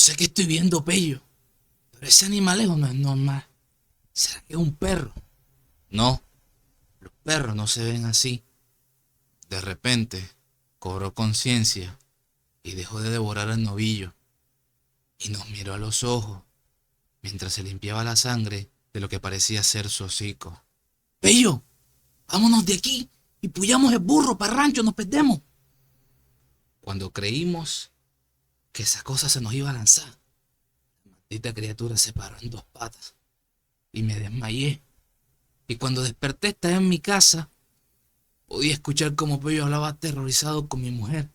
sé qué estoy viendo, Pello, pero ese animalejo no es normal. ¿Será que es un perro? No, los perros no se ven así. De repente, cobró conciencia y dejó de devorar al novillo y nos miró a los ojos mientras se limpiaba la sangre de lo que parecía ser su hocico. Pello, vámonos de aquí y puyamos el burro para el rancho, nos perdemos. Cuando creímos que esa cosa se nos iba a lanzar, la maldita criatura se paró en dos patas y me desmayé. Y cuando desperté estaba en mi casa. Podía escuchar cómo Pello hablaba aterrorizado con mi mujer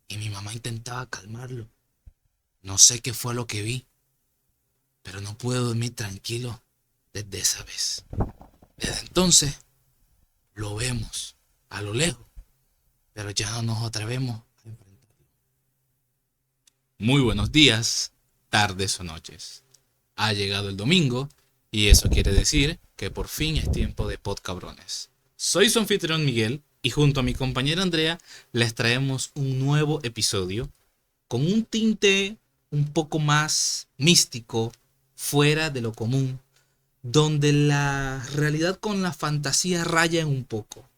y mi mamá intentaba calmarlo. No sé qué fue lo que vi, pero no pude dormir tranquilo desde esa vez. Desde entonces lo vemos a lo lejos, pero ya no nos atrevemos a enfrentarlo. Muy buenos días, tardes o noches. Ha llegado el domingo y eso quiere decir que por fin es tiempo de Podcabrones. Soy su anfitrión Miguel y junto a mi compañera Andrea les traemos un nuevo episodio con un tinte un poco más místico, fuera de lo común, donde la realidad con la fantasía rayan un poco.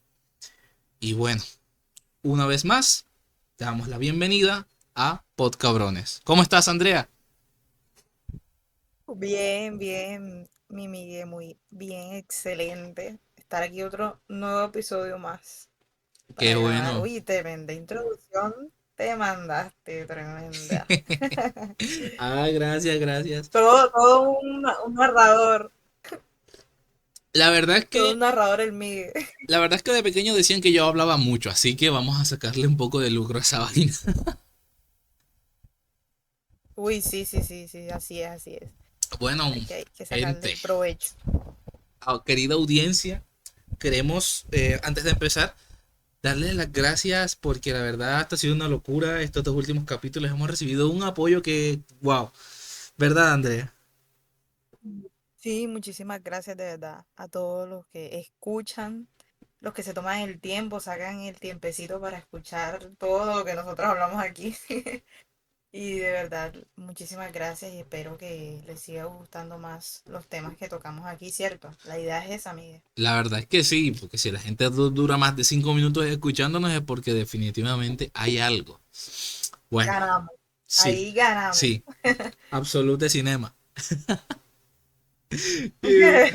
Y bueno, una vez más, te damos la bienvenida a Podcabrones. ¿Cómo estás, Andrea? Bien, bien, mi Miguel, muy bien, excelente. Estar aquí otro nuevo episodio más Qué para grabar. bueno. Uy, tremenda introducción, te mandaste, tremenda. Gracias, gracias. Todo un narrador, La verdad es todo que, un narrador el Miguel. la verdad es que de pequeño decían que yo hablaba mucho, así que vamos a sacarle un poco de lucro a esa vaina. Uy, sí, sí, sí, sí, así es, así es. Bueno, Hay que gente, sacarle provecho. querida audiencia, queremos, antes de empezar, darles las gracias porque la verdad esto ha sido una locura. Estos dos últimos capítulos hemos recibido un apoyo que, wow, ¿verdad, Andrea? Sí, muchísimas gracias de verdad a todos los que escuchan, los que se toman el tiempo, sacan el tiempecito para escuchar todo lo que nosotros hablamos aquí. Y de verdad, muchísimas gracias y espero que les siga gustando más los temas que tocamos aquí, ¿cierto? La idea es esa, Miguel. La verdad es que sí, porque si la gente dura más de 5 minutos escuchándonos es porque definitivamente hay algo. Bueno, Ganamos. sí, Ahí ganamos. sí, absolute cinema. Y,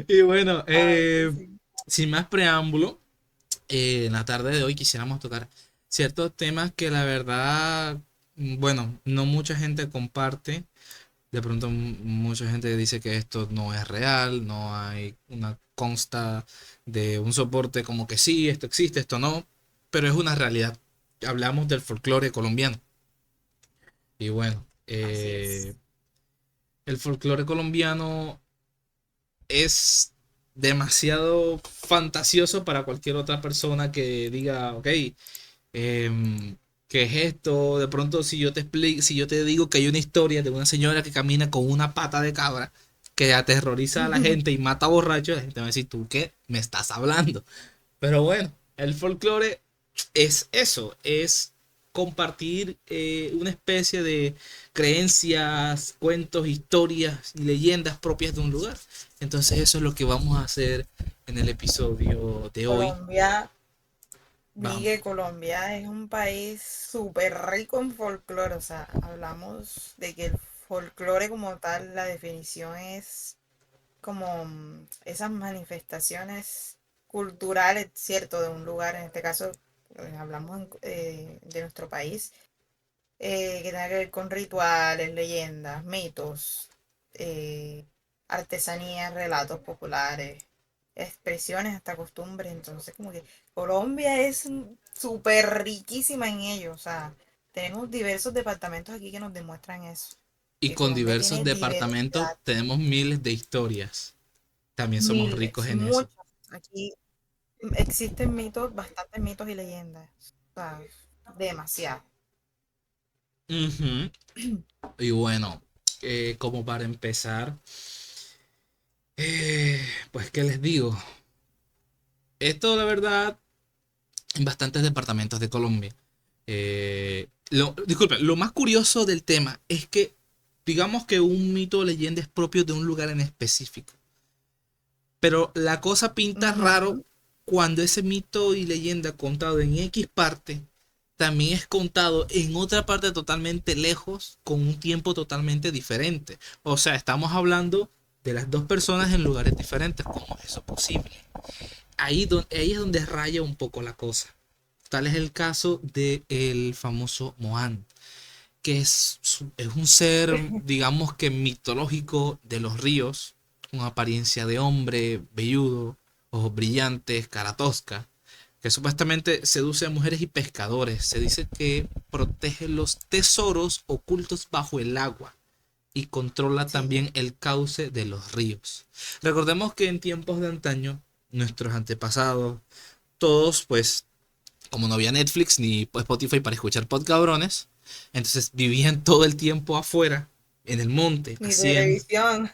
y bueno, Ay, sí. sin más preámbulo, en la tarde de hoy quisiéramos tocar ciertos temas que la verdad, bueno, no mucha gente comparte. De pronto mucha gente dice que esto no es real, no hay una consta de un soporte como que sí, esto existe, esto no, pero es una realidad. Hablamos del folclore colombiano. Y bueno, Así es. el folclore colombiano es demasiado fantasioso para cualquier otra persona que diga, ok, ¿qué es esto? De pronto, si yo te explico, si yo te digo que hay una historia de una señora que camina con una pata de cabra que aterroriza a la gente y mata borrachos, la gente va a decir, ¿tú qué me estás hablando? Pero bueno, el folclore es eso, es compartir una especie de creencias, cuentos, historias y leyendas propias de un lugar. Entonces eso es lo que vamos a hacer en el episodio de hoy. Colombia, Vamos. Miguel, Colombia es un país súper rico en folclore. O sea, hablamos de que el folclore como tal, la definición es como esas manifestaciones culturales, ¿cierto? De un lugar, en este caso hablamos de nuestro país, que tenga que ver con rituales, leyendas, mitos, eh, artesanías, relatos populares, expresiones, hasta costumbres. Entonces, como que Colombia es súper riquísima en ello. O sea, tenemos diversos departamentos aquí que nos demuestran eso, Y que con Colombia diversos tiene departamentos diversidad. tenemos miles de historias. También somos ricos Miles, en eso. muchos. Aquí existen mitos, bastantes mitos y leyendas. O sea, demasiado. Ujú. Y bueno, como para empezar, eh, pues qué les digo. Esto la verdad en bastantes departamentos de Colombia. Disculpe, lo más curioso del tema es que, digamos que un mito o leyenda es propio de un lugar en específico. Pero la cosa pinta raro Ujú. cuando ese mito y leyenda contado en X parte también es contado en otra parte totalmente lejos con un tiempo totalmente diferente. O sea, estamos hablando de las dos personas en lugares diferentes. ¿Cómo es eso posible? Ahí es donde raya un poco la cosa. Tal es el caso del famoso Moan, que es un ser, digamos que mitológico de los ríos, con apariencia de hombre, velludo, ojos brillantes, cara tosca, que supuestamente seduce a mujeres y pescadores. Se dice que protege los tesoros ocultos bajo el agua y controla Sí, también el cauce de los ríos. Recordemos que en tiempos de antaño, nuestros antepasados, todos pues como no había Netflix ni pues, Spotify para escuchar podcabrones, entonces vivían todo el tiempo afuera, en el monte, ni hacían televisión,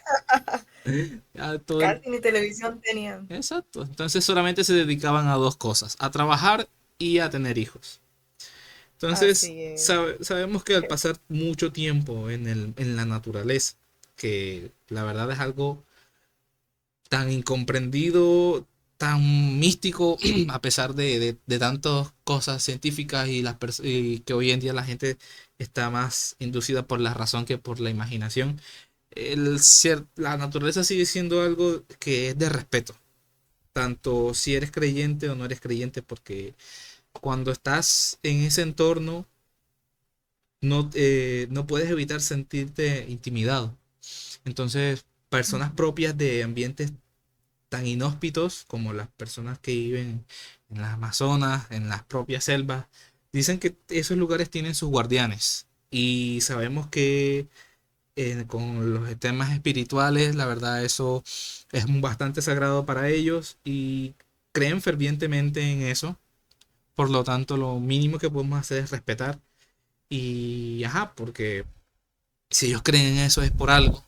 todo el... casi ni televisión tenían. Exacto, entonces solamente se dedicaban a dos cosas, a trabajar y a tener hijos. Entonces Así es. sabemos que al pasar mucho tiempo en la naturaleza, que la verdad es algo tan incomprendido, tan místico, a pesar de tantas cosas científicas y que hoy en día la gente está más inducida por la razón que por la imaginación. La naturaleza sigue siendo algo que es de respeto, tanto si eres creyente o no eres creyente, porque cuando estás en ese entorno no puedes evitar sentirte intimidado. Entonces, personas propias de ambientes tan inhóspitos como las personas que viven en las Amazonas, en las propias selvas, dicen que esos lugares tienen sus guardianes. Y sabemos que con los temas espirituales, la verdad, eso es bastante sagrado para ellos y creen fervientemente en eso. Por lo tanto, lo mínimo que podemos hacer es respetar. Y, ajá, porque si ellos creen en eso es por algo.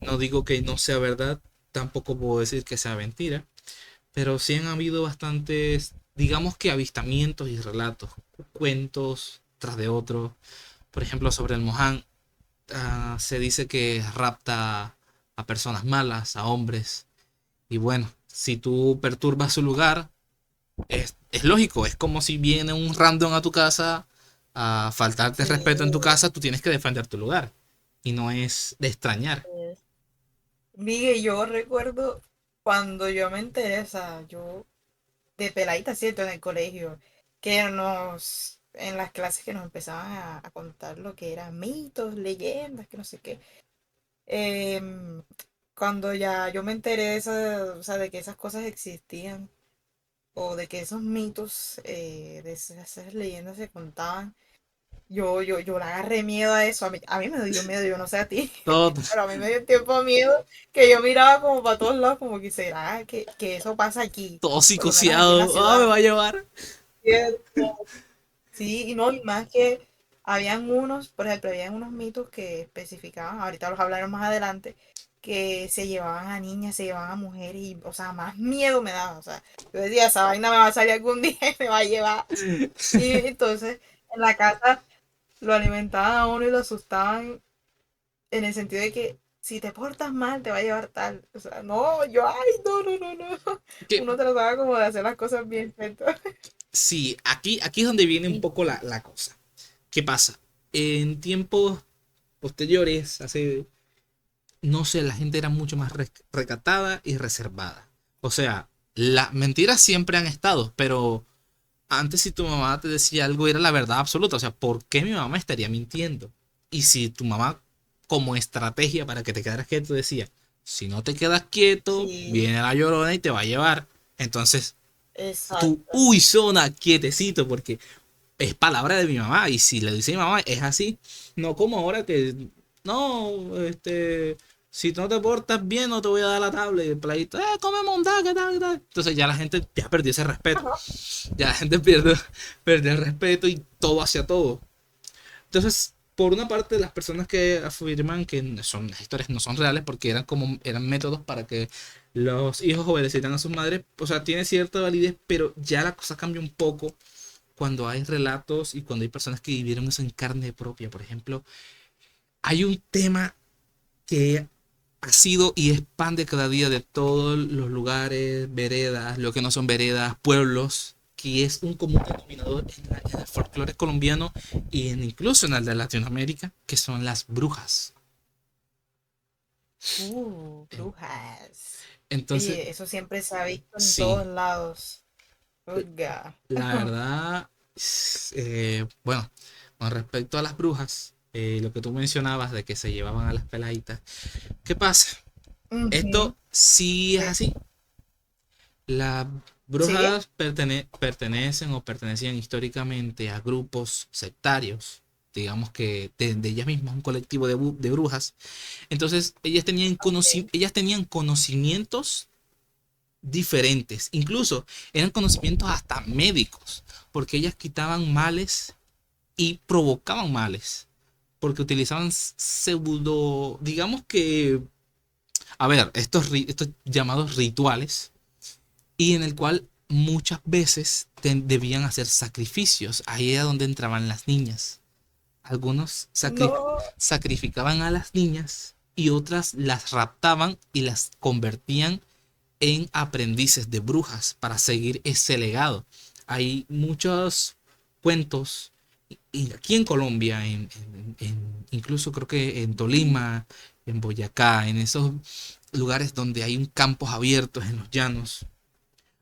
No digo que no sea verdad, tampoco puedo decir que sea mentira, pero sí han habido bastantes, digamos que avistamientos y relatos, cuentos tras de otros. Por ejemplo, sobre el Mohan, se dice que rapta a personas malas, a hombres. Y bueno, si tú perturbas su lugar, es lógico, es como si viene un random a tu casa a faltarte Sí, respeto en tu casa, tú tienes que defender tu lugar. Y no es de extrañar. es. Miguel, yo recuerdo cuando yo me enteré, o sea, yo de peladita, ¿cierto? En el colegio, que en las clases que nos empezaban a contar lo que eran mitos, leyendas, que no sé qué. em, Cuando ya yo me enteré de o sea, de que esas cosas existían, o de que esos mitos, de esas leyendas se contaban, yo le agarré miedo a eso. A mí me dio miedo, yo no sé a ti, Todo, pero a mí me dio tiempo miedo que yo miraba como para todos lados, como que será que eso pasa aquí, todo por lo menos aquí en la psicoseado. Ah, me ciudad. va a llevar. Cierto. Sí, y no, y más que habían unos, por ejemplo, habían unos mitos que especificaban, ahorita los hablaremos más adelante, que se llevaban a niñas, se llevaban a mujeres, y, o sea, más miedo me daba, o sea, yo decía, esa vaina me va a salir algún día y me va a llevar. Y entonces, en la casa lo alimentaban a uno y lo asustaban en el sentido de que si te portas mal te va a llevar tal. O sea, no, yo, ay, no, no, no, no. Que Uno trataba como de hacer las cosas bien, ¿cierto? sí, aquí es donde viene un Y poco la cosa. ¿Qué pasa? En tiempos posteriores, hace, no sé, la gente era mucho más recatada y reservada. O sea, las mentiras siempre han estado, pero antes si tu mamá te decía algo era la verdad absoluta. O sea, ¿por qué mi mamá estaría mintiendo? Y si tu mamá, como estrategia para que te quedaras quieto, decía, si no te quedas quieto, sí, viene la llorona y te va a llevar. Entonces, tú, exacto. uy, zona, quietecito, porque es palabra de mi mamá. Y si le dice mi mamá, es así. No como ahora que, no, si no te portas bien, no te voy a dar la tabla. Y el playito, come mondá, ¿qué tal, qué tal? Entonces ya la gente ya perdió ese respeto. Ya la gente pierde el respeto y todo hacia todo. Entonces, por una parte, las personas que afirman que las historias no son reales porque eran métodos para que los hijos obedecieran a sus madres, o sea, tiene cierta validez, pero ya la cosa cambia un poco cuando hay relatos y cuando hay personas que vivieron eso en carne propia. Por ejemplo, hay un tema que ha sido y expande cada día de todos los lugares, veredas, lo que no son veredas, pueblos, que es un común denominador en el folclore colombiano y incluso en el de Latinoamérica, que son las brujas. En- Brujas. Entonces, Oye, eso siempre se ha visto en sí, todos lados. Oiga. la verdad, bueno, con respecto a las brujas, lo que tú mencionabas de que se llevaban a las peladitas, ¿qué pasa? Ujú. Esto sí es Sí. así. Las ¿Sigue? brujas pertenecen o pertenecían históricamente a grupos sectarios, digamos que de ellas mismas, un colectivo de brujas. Entonces, Ok. ellas tenían conocimientos diferentes, incluso eran conocimientos hasta médicos, porque ellas quitaban males y provocaban males, porque utilizaban pseudo, digamos que, a ver, estos llamados rituales y en el cual muchas veces debían hacer sacrificios. Ahí era donde entraban las niñas. Algunos No. sacrificaban a las niñas y otras las raptaban y las convertían en aprendices de brujas para seguir ese legado. Hay muchos cuentos y aquí en Colombia, incluso creo que en Tolima, en Boyacá, en esos lugares donde hay un campos abiertos en los llanos,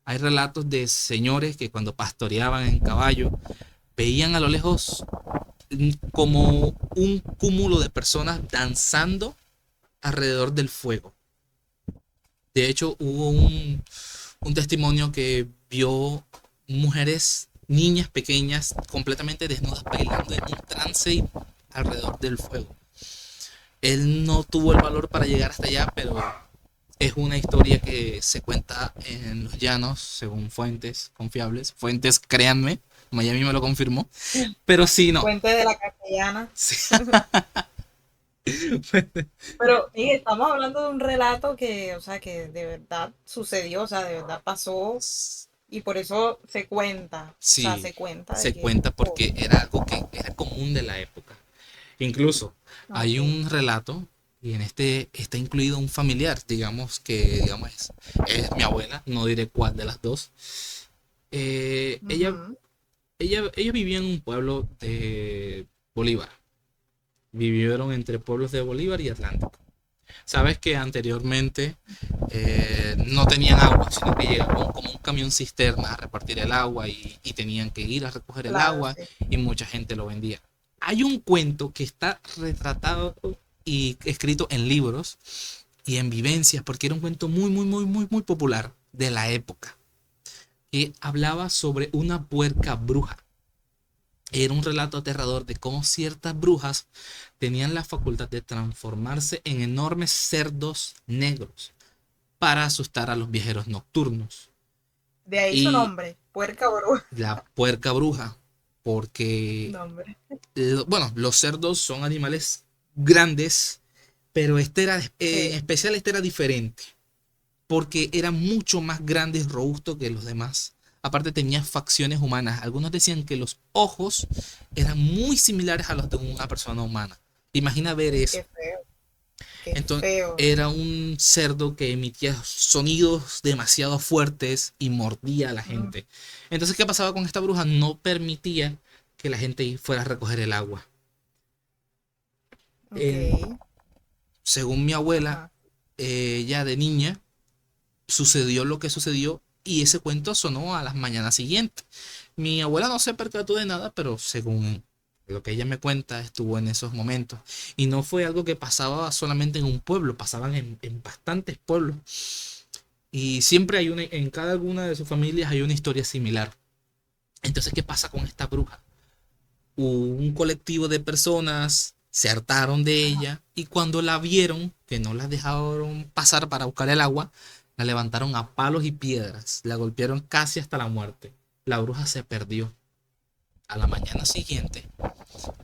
hay relatos de señores que cuando pastoreaban en caballo veían a lo lejos como un cúmulo de personas danzando alrededor del fuego. De hecho, hubo un testimonio que vio mujeres, niñas pequeñas, completamente desnudas, bailando en un trance alrededor del fuego. Él no tuvo el valor para llegar hasta allá, pero es una historia que se cuenta en los llanos, según fuentes confiables. Fuentes, créanme, Miami me lo confirmó. Pero sí, no. Fuente de la castellana. Sí. Pero estamos hablando de un relato que, o sea, que de verdad sucedió, o sea, de verdad pasó y por eso se cuenta, o sea, Sí, se cuenta de se que, cuenta oh, porque era algo que era común de la época. Incluso hay ok, un relato y en este está incluido un familiar, digamos es mi abuela, no diré cuál de las dos. Eh, ella, ujú, ella vivía en un pueblo de Bolívar. Vivieron entre pueblos de Bolívar y Atlántico. Sabes que anteriormente no tenían agua, sino que llegaba como un camión cisterna a repartir el agua y tenían que ir a recoger el claro, agua sí. y mucha gente lo vendía. Hay un cuento que está retratado y escrito en libros y en vivencias, porque era un cuento muy, muy, muy, muy, muy popular de la época, que hablaba sobre una puerca bruja. Era un relato aterrador de cómo ciertas brujas tenían la facultad de transformarse en enormes cerdos negros para asustar a los viajeros nocturnos. De ahí su Y nombre, Puerca Bruja. la puerca bruja, porque, Nombre. bueno, los cerdos son animales grandes, pero en Sí, especial este era diferente, porque era mucho más grande y robusto que los demás. Aparte tenía facciones humanas. Algunos decían que los ojos eran muy similares a los de una persona humana. Imagina ver eso. qué feo, qué Entonces feo. era un cerdo que emitía sonidos demasiado fuertes y mordía a la Mm, gente. Entonces, ¿qué pasaba con esta bruja? No permitía que la gente fuera a recoger el agua. ok, En- Según mi abuela, ajá. ya de niña, sucedió lo que sucedió y ese cuento sonó a las mañanas siguientes. Mi abuela no se percató de nada, pero según lo que ella me cuenta, estuvo en esos momentos. Y no fue algo que pasaba solamente en un pueblo, pasaban en bastantes pueblos. Y siempre hay en cada una de sus familias hay una historia similar. Entonces, ¿qué pasa con esta bruja? Un colectivo de personas se hartaron de ella y cuando la vieron, que no la dejaron pasar para buscar el agua, la levantaron a palos y piedras, la golpearon casi hasta la muerte. La bruja se perdió. A la mañana siguiente,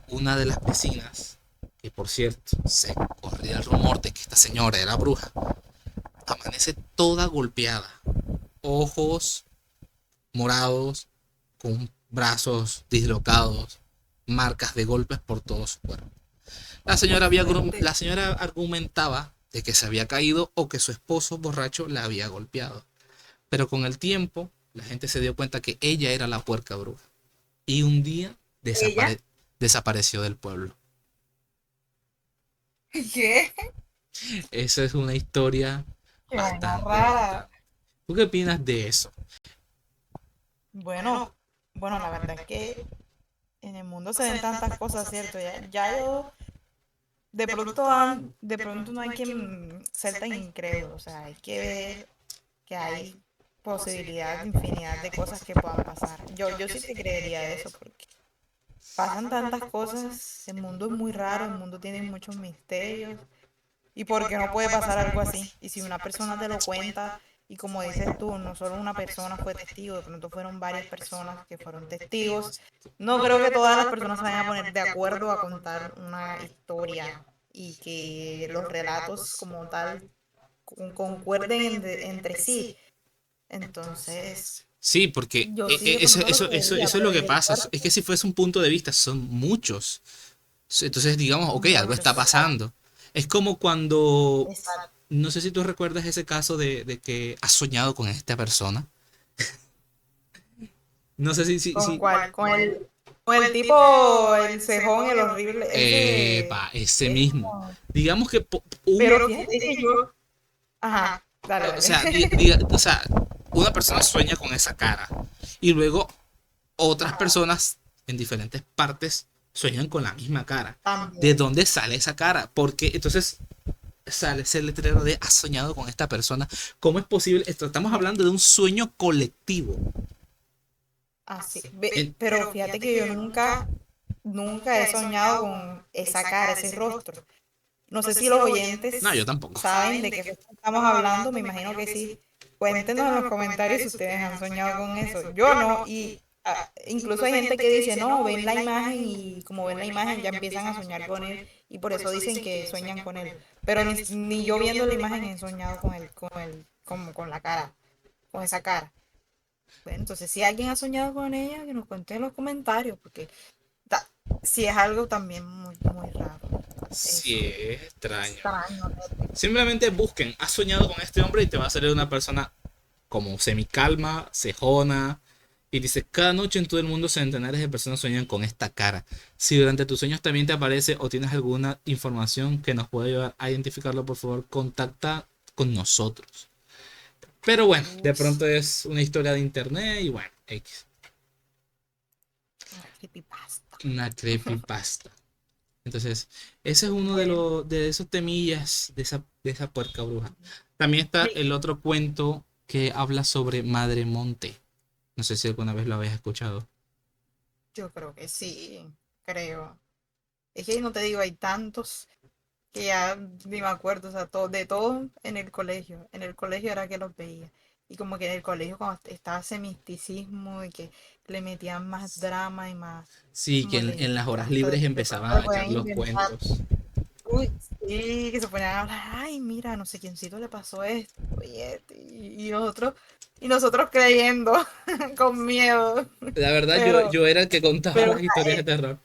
una de las vecinas, que por cierto se corría el rumor de que esta señora era bruja, amanece toda golpeada, ojos morados, con brazos dislocados, marcas de golpes por todo su cuerpo. fuerte. La señora argumentaba de que se había caído o que su esposo borracho la había golpeado. Pero con el tiempo, la gente se dio cuenta que ella era la puerca bruja. Y un día ¿Ella? desapareció del pueblo. ¿Qué? Esa es una historia Qué vaina bastante, rara. bastante. ¿Tú qué opinas de eso? Bueno, bueno, la verdad es que en el mundo se ven tantas cosas, ¿cierto? Ya yo, de pronto no hay que ser tan incrédulo, o sea, hay que ver que hay posibilidad, infinidad de cosas que puedan pasar. Yo sí te creería eso, porque pasan tantas cosas, el mundo es muy raro, el mundo tiene muchos misterios, y porque no puede pasar algo así. Y si una persona te lo cuenta, y como dices tú, no solo una persona fue testigo, de pronto fueron varias personas que fueron testigos, no creo que todas las personas se vayan a poner de acuerdo a contar una historia y que los relatos como tal concuerden entre sí. Entonces, Sí, porque yo sí de pronto lo creería, eso es lo pero que de ahí pasa. Es que si fuese un punto de vista, son muchos. Entonces, digamos, ok, algo está muchos. pasando. Es como cuando, Exacto. no sé si tú recuerdas ese caso de que has soñado con esta persona. No sé ¿Con si, cuál? Con el tipo, el cejón, el horrible, ese, ese mismo. Digamos que pero fíjate que yo, ajá, dale, o dale. sea, o sea, una persona sueña con esa cara y luego otras personas en diferentes partes sueñan con la misma cara. ¿De También. dónde sale esa cara? Porque entonces sale ese letrero de has soñado con esta persona. ¿Cómo es posible? Esto, estamos hablando de un sueño colectivo. Así. En- Pero fíjate que yo nunca he soñado con esa cara, ese rostro. No sé si los no, yo oyentes tampoco. saben de qué rostro estamos hablando, me imagino que sí. Cuéntenos en los comentarios si ustedes han soñado con eso. Yo no, y incluso hay gente que dice, no, ven la imagen y como ven la imagen ya empiezan a soñar con él y por eso dicen que sueñan con él. Pero ni yo viendo la imagen he soñado como con la cara, con esa cara. Bueno, entonces si alguien ha soñado con ella, que nos cuente en los comentarios, porque da- sí es algo también muy raro. Sí, Eso. es extraño. Extraño. Simplemente busquen, has soñado con este hombre y te va a salir una persona como semicalma, cejona. Y dice, cada noche en todo el mundo centenares de personas sueñan con esta cara. Si durante tus sueños también te aparece o tienes alguna información que nos pueda ayudar a identificarlo, por favor, contacta con nosotros. Pero bueno, de Uy, pronto sí, es una historia de internet y bueno, X, una creepypasta. una creepypasta. Entonces, ese es uno de, Bueno, de esos temillas de esa puerca bruja. También está el otro cuento que habla sobre Madre Monte. No sé si alguna vez lo habéis escuchado. yo creo que sí, creo. Es que no te digo, hay tantos que ya ni me acuerdo, o sea, de todo en el colegio. En el colegio era que los veía. Y como que en el colegio cuando estaba ese misticismo y que le metían más drama y más, Sí, que como te en digo, las horas hasta libres de empezaban pronto le a echar pueden los inventar. cuentos. Uy, sí, que se ponían a hablar, ay, mira, no sé quiéncito le pasó esto, y nosotros creyendo, con miedo, La verdad, pero, yo era el que contaba pero, o las sea, historias de terror.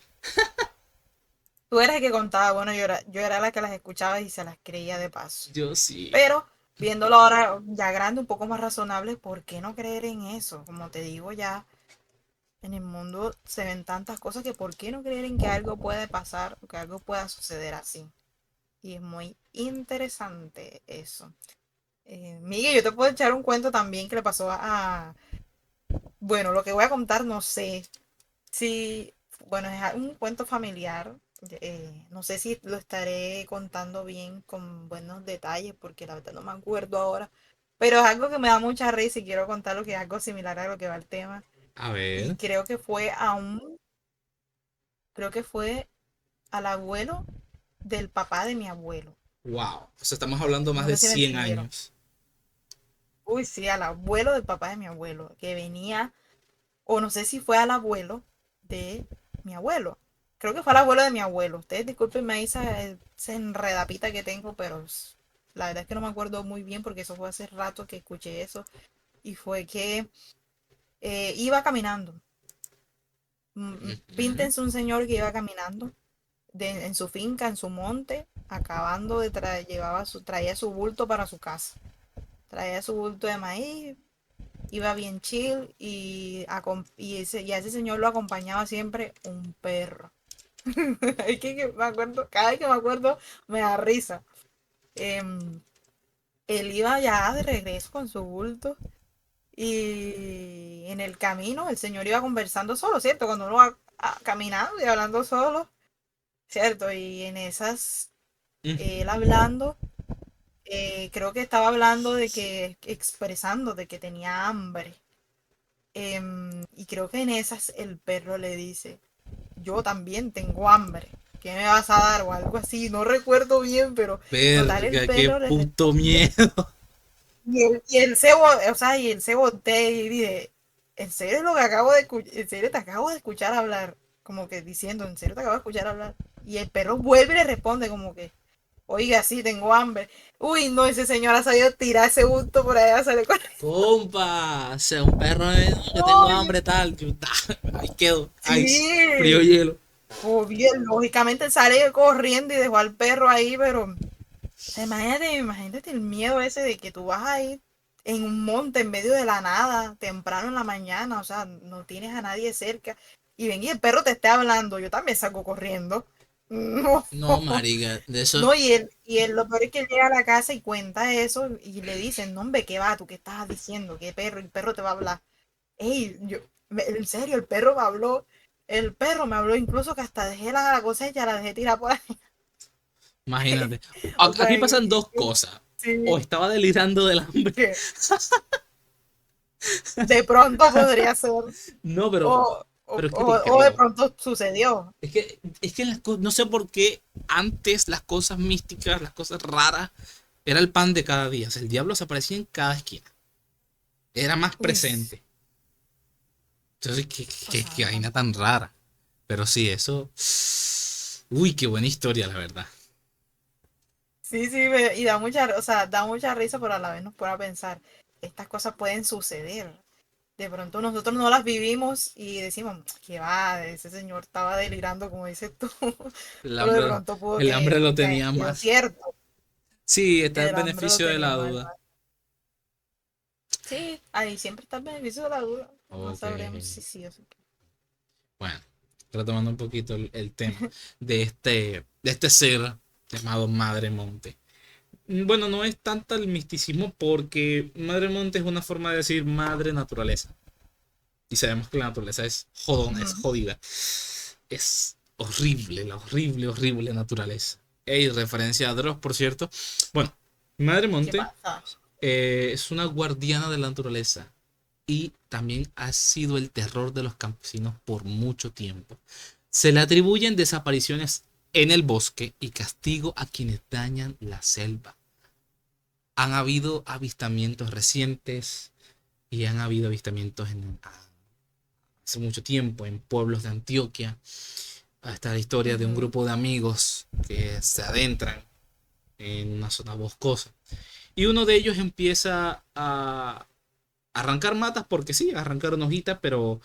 tú eras el que contaba, bueno, yo era la que las escuchaba y se las creía de paso, Yo sí. pero viéndolo ahora ya grande, un poco más razonable, ¿por qué no creer en eso? Como te digo ya, en el mundo se ven tantas cosas que ¿por qué no creer en que algo puede pasar o que algo pueda suceder así? Y es muy interesante eso. Miguel, yo te puedo echar un cuento también que le pasó bueno, lo que voy a contar no sé si, bueno, es un cuento familiar. No sé si lo estaré contando bien con buenos detalles porque la verdad no me acuerdo ahora. Pero es algo que me da mucha risa y quiero contar lo que es algo similar a lo que va el tema. A Y ver. creo que fue al abuelo del papá de mi abuelo. Wow. O sea, estamos hablando más No de sé si me 100 entendieron. años. Uy, sí, al abuelo del papá de mi abuelo, que venía, o no sé si fue al abuelo de mi abuelo. Creo que fue al abuelo de mi abuelo. Ustedes discúlpenme ahí esa enredapita que tengo, pero la verdad es que no me acuerdo muy bien porque eso fue hace rato que escuché eso. Y fue que iba caminando. Ujú. Píntense un señor que iba caminando en su finca, en su monte, acabando de traía su bulto para su casa. Traía su bulto de maíz, iba bien chill y a ese señor lo acompañaba siempre un perro. Es que me acuerdo, cada vez que me acuerdo me da risa. Em, Él iba ya de regreso con su bulto y en el camino el señor iba conversando solo, ¿cierto? Cuando uno va caminando y hablando solo, ¿cierto? Y en esas, él Ujú. hablando, creo que estaba hablando expresando de que tenía hambre. Y creo que en esas el perro le dice, yo también tengo hambre, ¿qué me vas a dar? O algo así, no recuerdo bien, pero total el Verga, qué perro le puto responde. miedo. Y él se voltea y dice, ¿en serio lo que en serio te acabo de escuchar hablar? Como que diciendo, ¿en serio te acabo de escuchar hablar? Y el perro vuelve y le responde como que, oiga, sí, tengo hambre. Uy, no, ese señor ha sabido tirar ese gusto por allá, sale con... Compa, o sea, un perro no, que tengo Oye, hambre tal. Yo, ahí quedo. Ice, frío sí. hielo. Obvio, lógicamente él sale corriendo y dejó al perro ahí, pero o sea, imagínate el miedo ese de que tú vas ahí en un monte en medio de la nada, temprano en la mañana, o sea, no tienes a nadie cerca, y ven y el perro te esté hablando, yo también salgo corriendo. No, No, marica, de eso. no, lo peor es que él llega a la casa y cuenta eso y le dicen, no, hombre, ¿qué va? ¿Tú qué estás diciendo? ¿Qué perro? El perro te va a hablar. Ey, en serio, el perro me habló. El perro me habló incluso que hasta dejé la cosecha, la dejé tirar por ahí. Imagínate. O sea, Aquí pasan dos cosas. O sí, estaba delirando del hambre. que de pronto podría ser, No, pero es que te o de creo. pronto sucedió. Es que no sé por qué antes las cosas místicas, las cosas raras, era el pan de cada día. O sea, el diablo se aparecía en cada esquina. Era más Uy, presente. Entonces, qué, o qué, qué sea, vaina tan rara. Pero sí, eso. Uy, qué buena historia, la verdad. sí, sí, y da o sea, da mucha risa, pero a la vez nos pone a pensar, estas cosas pueden suceder. De pronto nosotros no las vivimos y decimos, que va, ese señor estaba delirando, como dices tú, El pero de hambre, pronto pudo el hambre lo que haya tenía sido más. cierto, Sí, está el el hambre lo beneficio de la tenía mal. duda. Sí, ahí siempre está el beneficio de la duda. No Ok. sabremos si sí o si. Bueno, retomando un poquito el tema de este ser llamado Madre Monte. Bueno, no es tanto el misticismo porque Madre Monte es una forma de decir madre naturaleza. Y sabemos que la naturaleza es jodona, es Ujú. jodida. Es horrible, la horrible, horrible naturaleza. Ey, referencia a Dross, por cierto. Bueno, Madre ¿Qué Monte pasa? es una guardiana de la naturaleza y también ha sido el terror de los campesinos por mucho tiempo. Se le atribuyen desapariciones en el bosque y castigo a quienes dañan la selva. Han habido avistamientos recientes y han habido avistamientos hace mucho tiempo en pueblos de Antioquia. Hasta la historia de un Ujú. grupo de amigos que se adentran en una zona boscosa. Y uno de ellos empieza a arrancar matas porque sí, arrancar una hojita, pero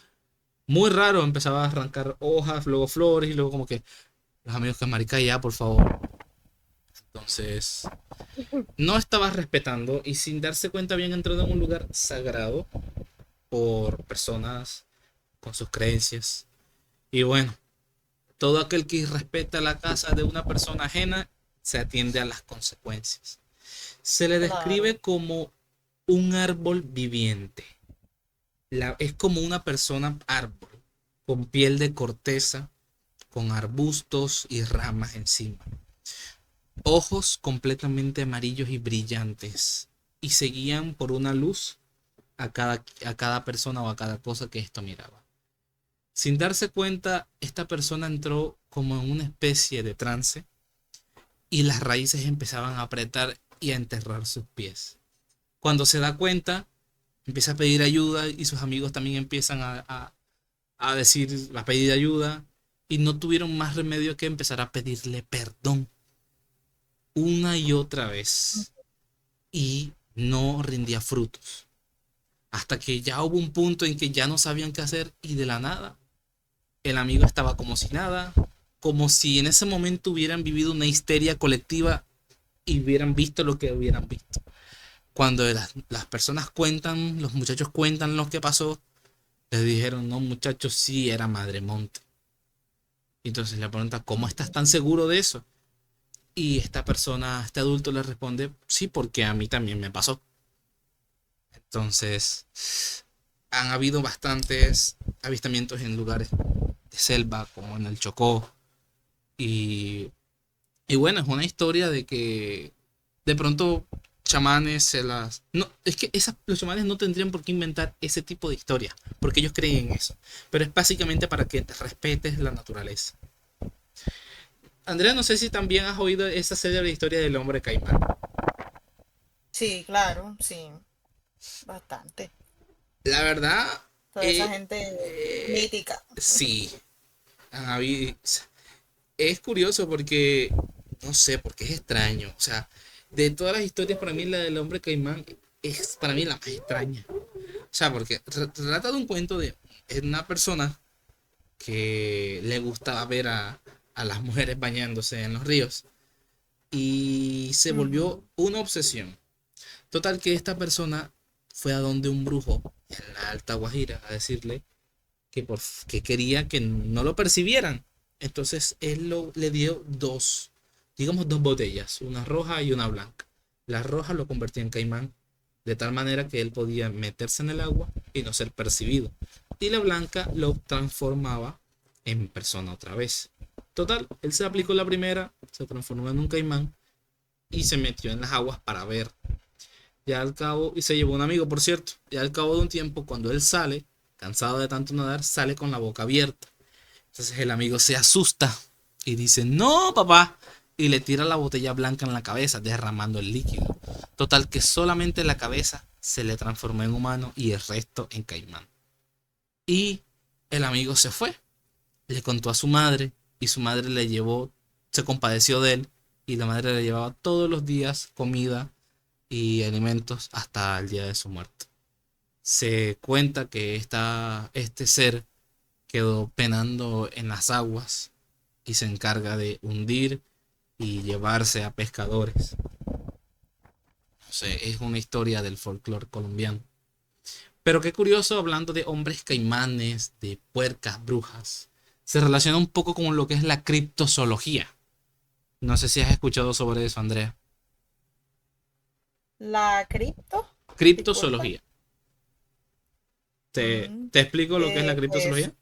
muy raro. Empezaba a arrancar hojas, luego flores y luego como que los amigos que marica ya, por favor. Entonces, no estaba respetando y sin darse cuenta habían entrado en un lugar sagrado por personas con sus creencias. Y bueno, todo aquel que respeta la casa de una persona ajena se atiende a las consecuencias. Se le Claro. describe como un árbol viviente. Es como una persona árbol, con piel de corteza, con arbustos y ramas encima. Ojos completamente amarillos y brillantes. Y seguían por una luz a cada persona o a cada cosa que esto miraba. Sin darse cuenta, esta persona entró como en una especie de trance y las raíces empezaban a apretar y a enterrar sus pies. Cuando se da cuenta, empieza a pedir ayuda y sus amigos también empiezan a decir, a pedir ayuda y no tuvieron más remedio que empezar a pedirle perdón una y otra vez y no rindía frutos. Hasta que ya hubo un punto en que ya no sabían qué hacer y de la nada El amigo estaba como si nada, como si en ese momento hubieran vivido una histeria colectiva y hubieran visto lo que hubieran visto. Cuando las personas cuentan, los muchachos cuentan lo que pasó, les dijeron, no muchachos, sí era Madremonte. Y entonces le pregunta, ¿cómo estás tan seguro de eso? Y esta persona, este adulto le responde, sí, porque a mí también me pasó. Entonces, han habido bastantes avistamientos en lugares de selva, como en el Chocó. Y, y bueno, es una historia de que de pronto chamanes se las... No, es que los chamanes no tendrían por qué inventar ese tipo de historia, porque ellos creen en eso. Pero es básicamente para que te respetes la naturaleza. Andrea, no sé si también has oído esa serie de la historia del hombre caimán. Sí, claro, sí, bastante. La verdad, Toda esa eh, gente eh, mítica. sí, es curioso porque, no sé, porque es extraño. O sea, de todas las historias, para mí la del hombre caimán es para mí la más extraña. O sea, porque trata de un cuento de una persona que le gustaba ver a las mujeres bañándose en los ríos y se volvió Ujú. una obsesión. Total que esta persona fue a donde un brujo en la Alta Guajira a decirle que quería que no lo percibieran. Entonces él le dio dos, digamos dos botellas, una roja y una blanca. La roja lo convertía en caimán, de tal manera que él podía meterse en el agua y no ser percibido. Y la blanca lo transformaba en persona otra vez. Total, él se aplicó la primera, se transformó en un caimán y se metió en las aguas para ver. Ya al cabo, y se llevó un amigo, por cierto, ya al cabo de un tiempo, cuando él sale, cansado de tanto nadar, sale con la boca abierta. Entonces el amigo se asusta y dice, no, papá. Y le tira la botella blanca en la cabeza, derramando el líquido. Total que solamente la cabeza se le transformó en humano y el resto en caimán. Y el amigo se fue, le contó a su madre y su madre le llevó, se compadeció de él y la madre le llevaba todos los días comida y alimentos hasta el día de su muerte. Se cuenta que este ser quedó penando en las aguas y se encarga de hundir y llevarse a pescadores. No sé, es una historia del folclore colombiano. Pero qué curioso, hablando de hombres caimanes, de puercas, brujas, se relaciona un poco con lo que es la criptozoología. No sé si has escuchado sobre eso, Andrea. La cripto, disculpa. Criptozoología. Mm, ¿Te explico lo que es la pues criptozoología?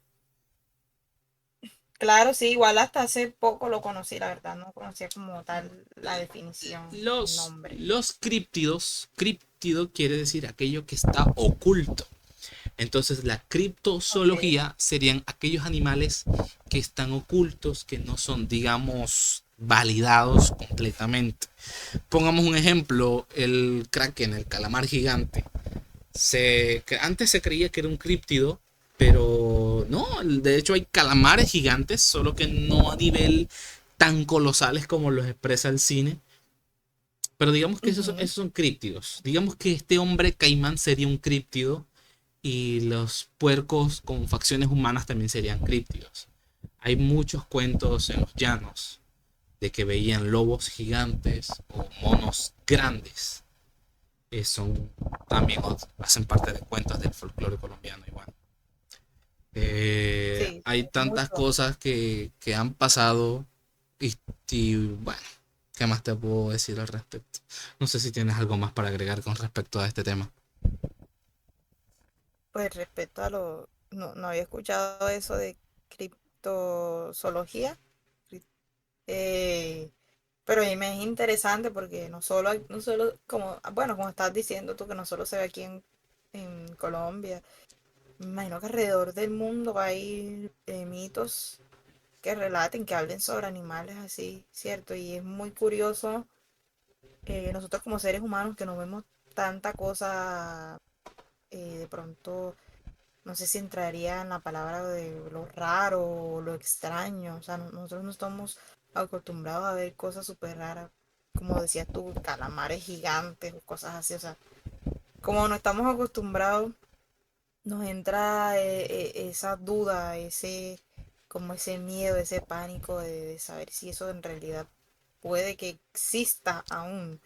claro, sí, igual hasta hace poco lo conocí, la verdad, no conocía como tal la definición, el nombre. Los críptidos, críptido quiere decir aquello que está oculto. Entonces la Ok. criptozoología serían aquellos animales que están ocultos, que no son, digamos, validados completamente. Pongamos un ejemplo, el kraken, el calamar gigante. Antes se creía que era un críptido, pero no, de hecho hay calamares gigantes, solo que no a nivel tan colosales como los expresa el cine. Pero digamos que Ujú. esos son críptidos. Digamos que este hombre caimán sería un críptido y los puercos con facciones humanas también serían críptidos. Hay muchos cuentos en los llanos de que veían lobos gigantes o monos grandes. Son también hacen parte de cuentos del folclore colombiano. Y bueno, Sí, hay sí, tantas mucho. cosas que han pasado y bueno, ¿qué más te puedo decir al respecto? No sé si tienes algo más para agregar con respecto a este tema. Pues respecto a lo, no, no había escuchado eso de criptozoología. cri- eh, pero a mí me es interesante porque no solo, no solo como, bueno, como estás diciendo tú, que no solo se ve aquí en Colombia, me imagino que alrededor del mundo hay mitos que relaten, que hablen sobre animales así, ¿cierto? Y es muy curioso, nosotros como seres humanos que no vemos tanta cosa, de pronto, no sé si entraría en la palabra de lo raro o lo extraño, o sea, nosotros no estamos acostumbrados a ver cosas súper raras, como decías tú, calamares gigantes o cosas así, o sea, como no estamos acostumbrados, nos entra esa duda, como ese miedo, ese pánico de saber si eso en realidad puede que exista aún.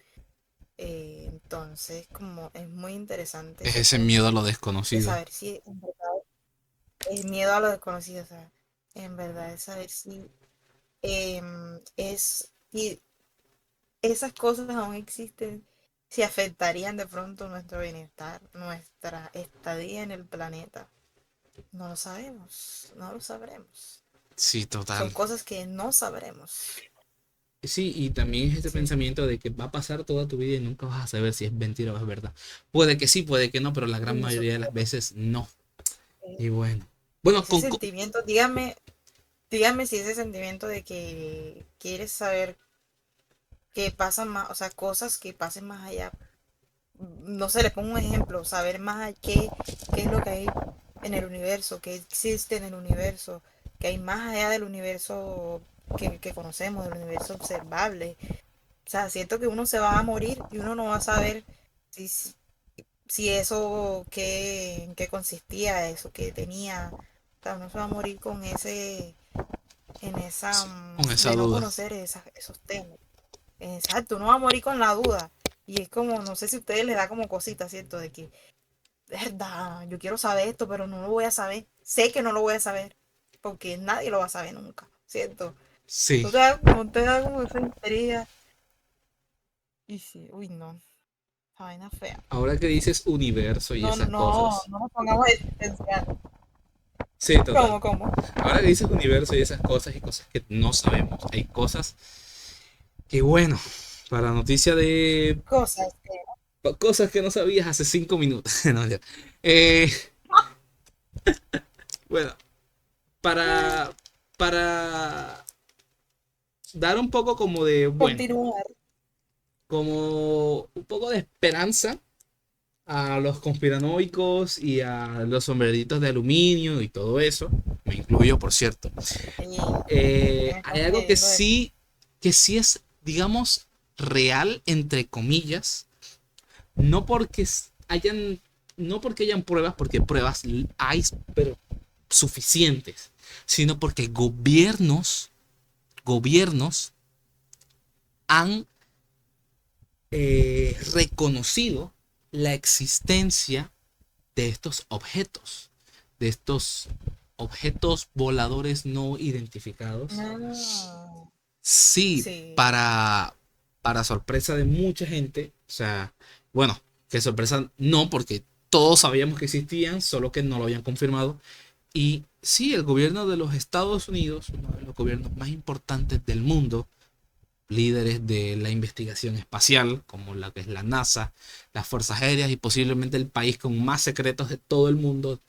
Entonces, como es muy interesante Es ese ese miedo a punto lo de desconocido. saber si en verdad es miedo a lo desconocido, o sea, en verdad es saber si si esas cosas aún existen, si afectarían de pronto nuestro bienestar, nuestra estadía en el planeta. No lo sabemos, no lo sabremos. Sí, Son total. cosas que no sabremos. Sí, y también es este Sí, pensamiento de que va a pasar toda tu vida y nunca vas a saber si es mentira o es verdad. Puede que sí, puede que no, pero la gran y eso, mayoría de las veces no. eh, Y bueno. Bueno, ese sentimiento, dígame si ese sentimiento de que quieres saber qué pasa más, o sea, cosas que pasen más allá. No sé, le pongo un ejemplo, saber más qué es lo que hay en el universo, qué existe en el universo, que hay más allá del universo que conocemos, del universo observable. O sea, siento que uno se va a morir y uno no va a saber si, si si eso, en qué consistía, eso que tenía. O sea, uno se va a morir con en esa, sí, con esa de no duda. conocer esos temas. Exacto, uno va a morir con la duda. Y es como, no sé si a ustedes les da como cosita, ¿cierto? De que, verdad, yo quiero saber esto, pero no lo voy a saber. Sé que no lo voy a saber, porque nadie lo va a saber nunca, ¿cierto? Sí. No te da como esa intriga. Y sí, uy, no, esa vaina fea. Ahora que dices universo y No, esas no, cosas. no nos pongamos existencial. Sí, total. ¿Cómo? Ahora que dices universo y cosas que no sabemos. Hay cosas que, bueno, para noticia de Cosas que cosas que no sabías hace 5 minutos. No, ya. Eh, bueno, para, para dar un poco como de, bueno, continuar. como un poco de esperanza a los conspiranoicos y a los sombreritos de aluminio y todo eso, me incluyo por cierto, ¿Qué me hay estás algo queriendo decir? que sí es, digamos, real, entre comillas, no porque hayan, no porque hayan pruebas, porque pruebas hay, pero suficientes, sino porque gobiernos han reconocido la existencia de estos objetos voladores no identificados. Ah, Sí, sí. para sorpresa de mucha gente, o sea, bueno, que sorpresa no, porque todos sabíamos que existían, solo que no lo habían confirmado. Y sí, el gobierno de los Estados Unidos, uno de los gobiernos más importantes del mundo, líderes de la investigación espacial, como la que es la NASA, las Fuerzas Aéreas y posiblemente el país con más secretos de todo el mundo,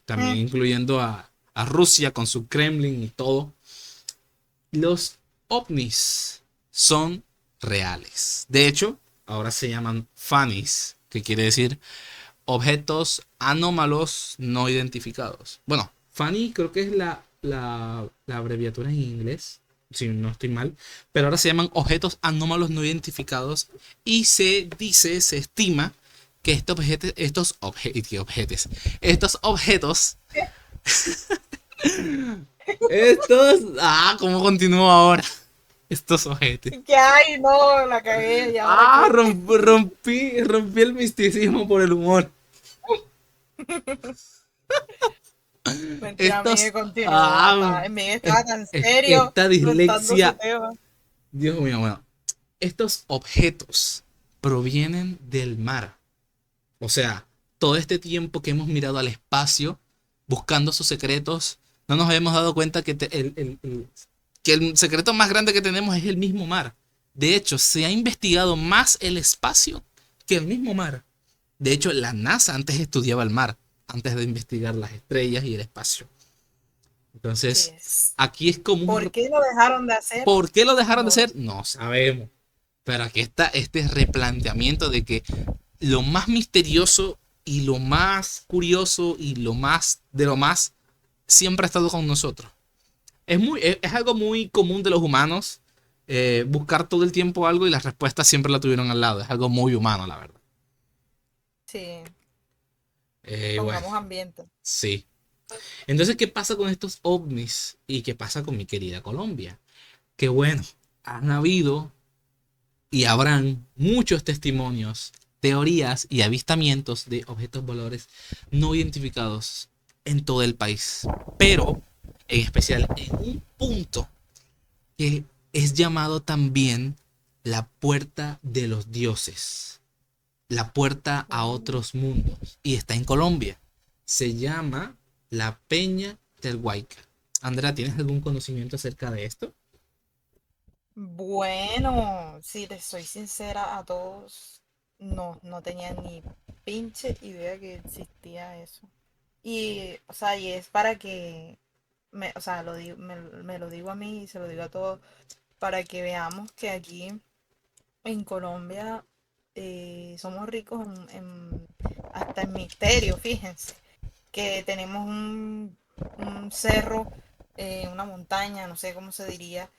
también Mm, incluyendo a Rusia con su Kremlin y todo. Los ovnis son reales. De hecho, ahora se llaman FANIS, que quiere decir objetos anómalos no identificados. Bueno, FANI creo que es la abreviatura en inglés, si no estoy mal, pero ahora se llaman objetos anómalos no identificados y se dice, se estima que estos objetos, ¿cómo continúa ahora? Estos objetos. ¿Qué hay? No, la cagué. ¿Y ahora qué? Rompí el misticismo por el humor. Mentira, Miguel Estos, continúa. ah, Miguel estaba tan serio esta contando su dislexia. tema. Dios mío, bueno, estos objetos provienen del mar. O sea, todo este tiempo que hemos mirado al espacio buscando sus secretos, no nos habíamos dado cuenta que el secreto más grande que tenemos es el mismo mar. De hecho, se ha investigado más el espacio que el mismo mar. De hecho, la NASA antes estudiaba el mar, antes de investigar las estrellas y el espacio. Sí Entonces, es. aquí es como ¿Por qué lo dejaron de hacer? ¿Por qué lo dejaron de No lo hacer? sé. No sabemos. Pero aquí está este replanteamiento de que lo más misterioso y lo más curioso y lo más de lo más siempre ha estado con nosotros. Es algo muy común de los humanos, buscar todo el tiempo algo y las respuestas siempre la tuvieron al lado. Es algo muy humano, la verdad. Sí, Bueno, pongamos ambiente. sí. Entonces, ¿qué pasa con estos ovnis? ¿Y qué pasa con mi querida Colombia? Que bueno, han habido y habrán muchos testimonios, teorías y avistamientos de objetos voladores no identificados en todo el país, pero en especial en un punto que es llamado también la puerta de los dioses, la puerta a Uh, otros mundos, y está en Colombia. Se llama la Peña del Huayca. Andrea, ¿tienes algún conocimiento acerca de esto? Bueno, si les soy sincera a todos, no tenía ni pinche idea que existía eso. Y, o sea, y es para que, o sea, me lo digo a mí y se lo digo a todos, para que veamos que aquí en Colombia somos ricos hasta en misterio, fíjense, que tenemos un cerro, una montaña, no sé cómo se diría,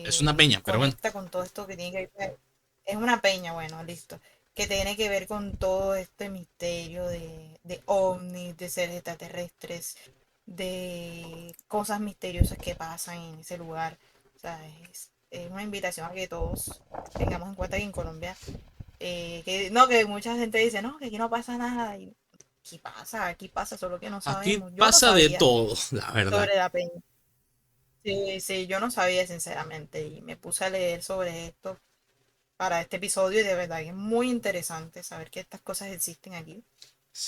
Es una que peña, pero bueno. conecta con todo esto que tiene que ver. Es una peña, bueno, listo. Que tiene que ver con todo este misterio de ovnis, de seres extraterrestres, de cosas misteriosas que pasan en ese lugar. O sea, es una invitación a que todos tengamos en cuenta que en Colombia, que no, que mucha gente dice, no, que aquí no pasa nada. Y aquí pasa, solo que no Aquí sabemos. Yo no pasa de sabía todo, la verdad. sobre la peña. Sí, sí, yo no sabía sinceramente y me puse a leer sobre esto para este episodio y de verdad que es muy interesante saber que estas cosas existen aquí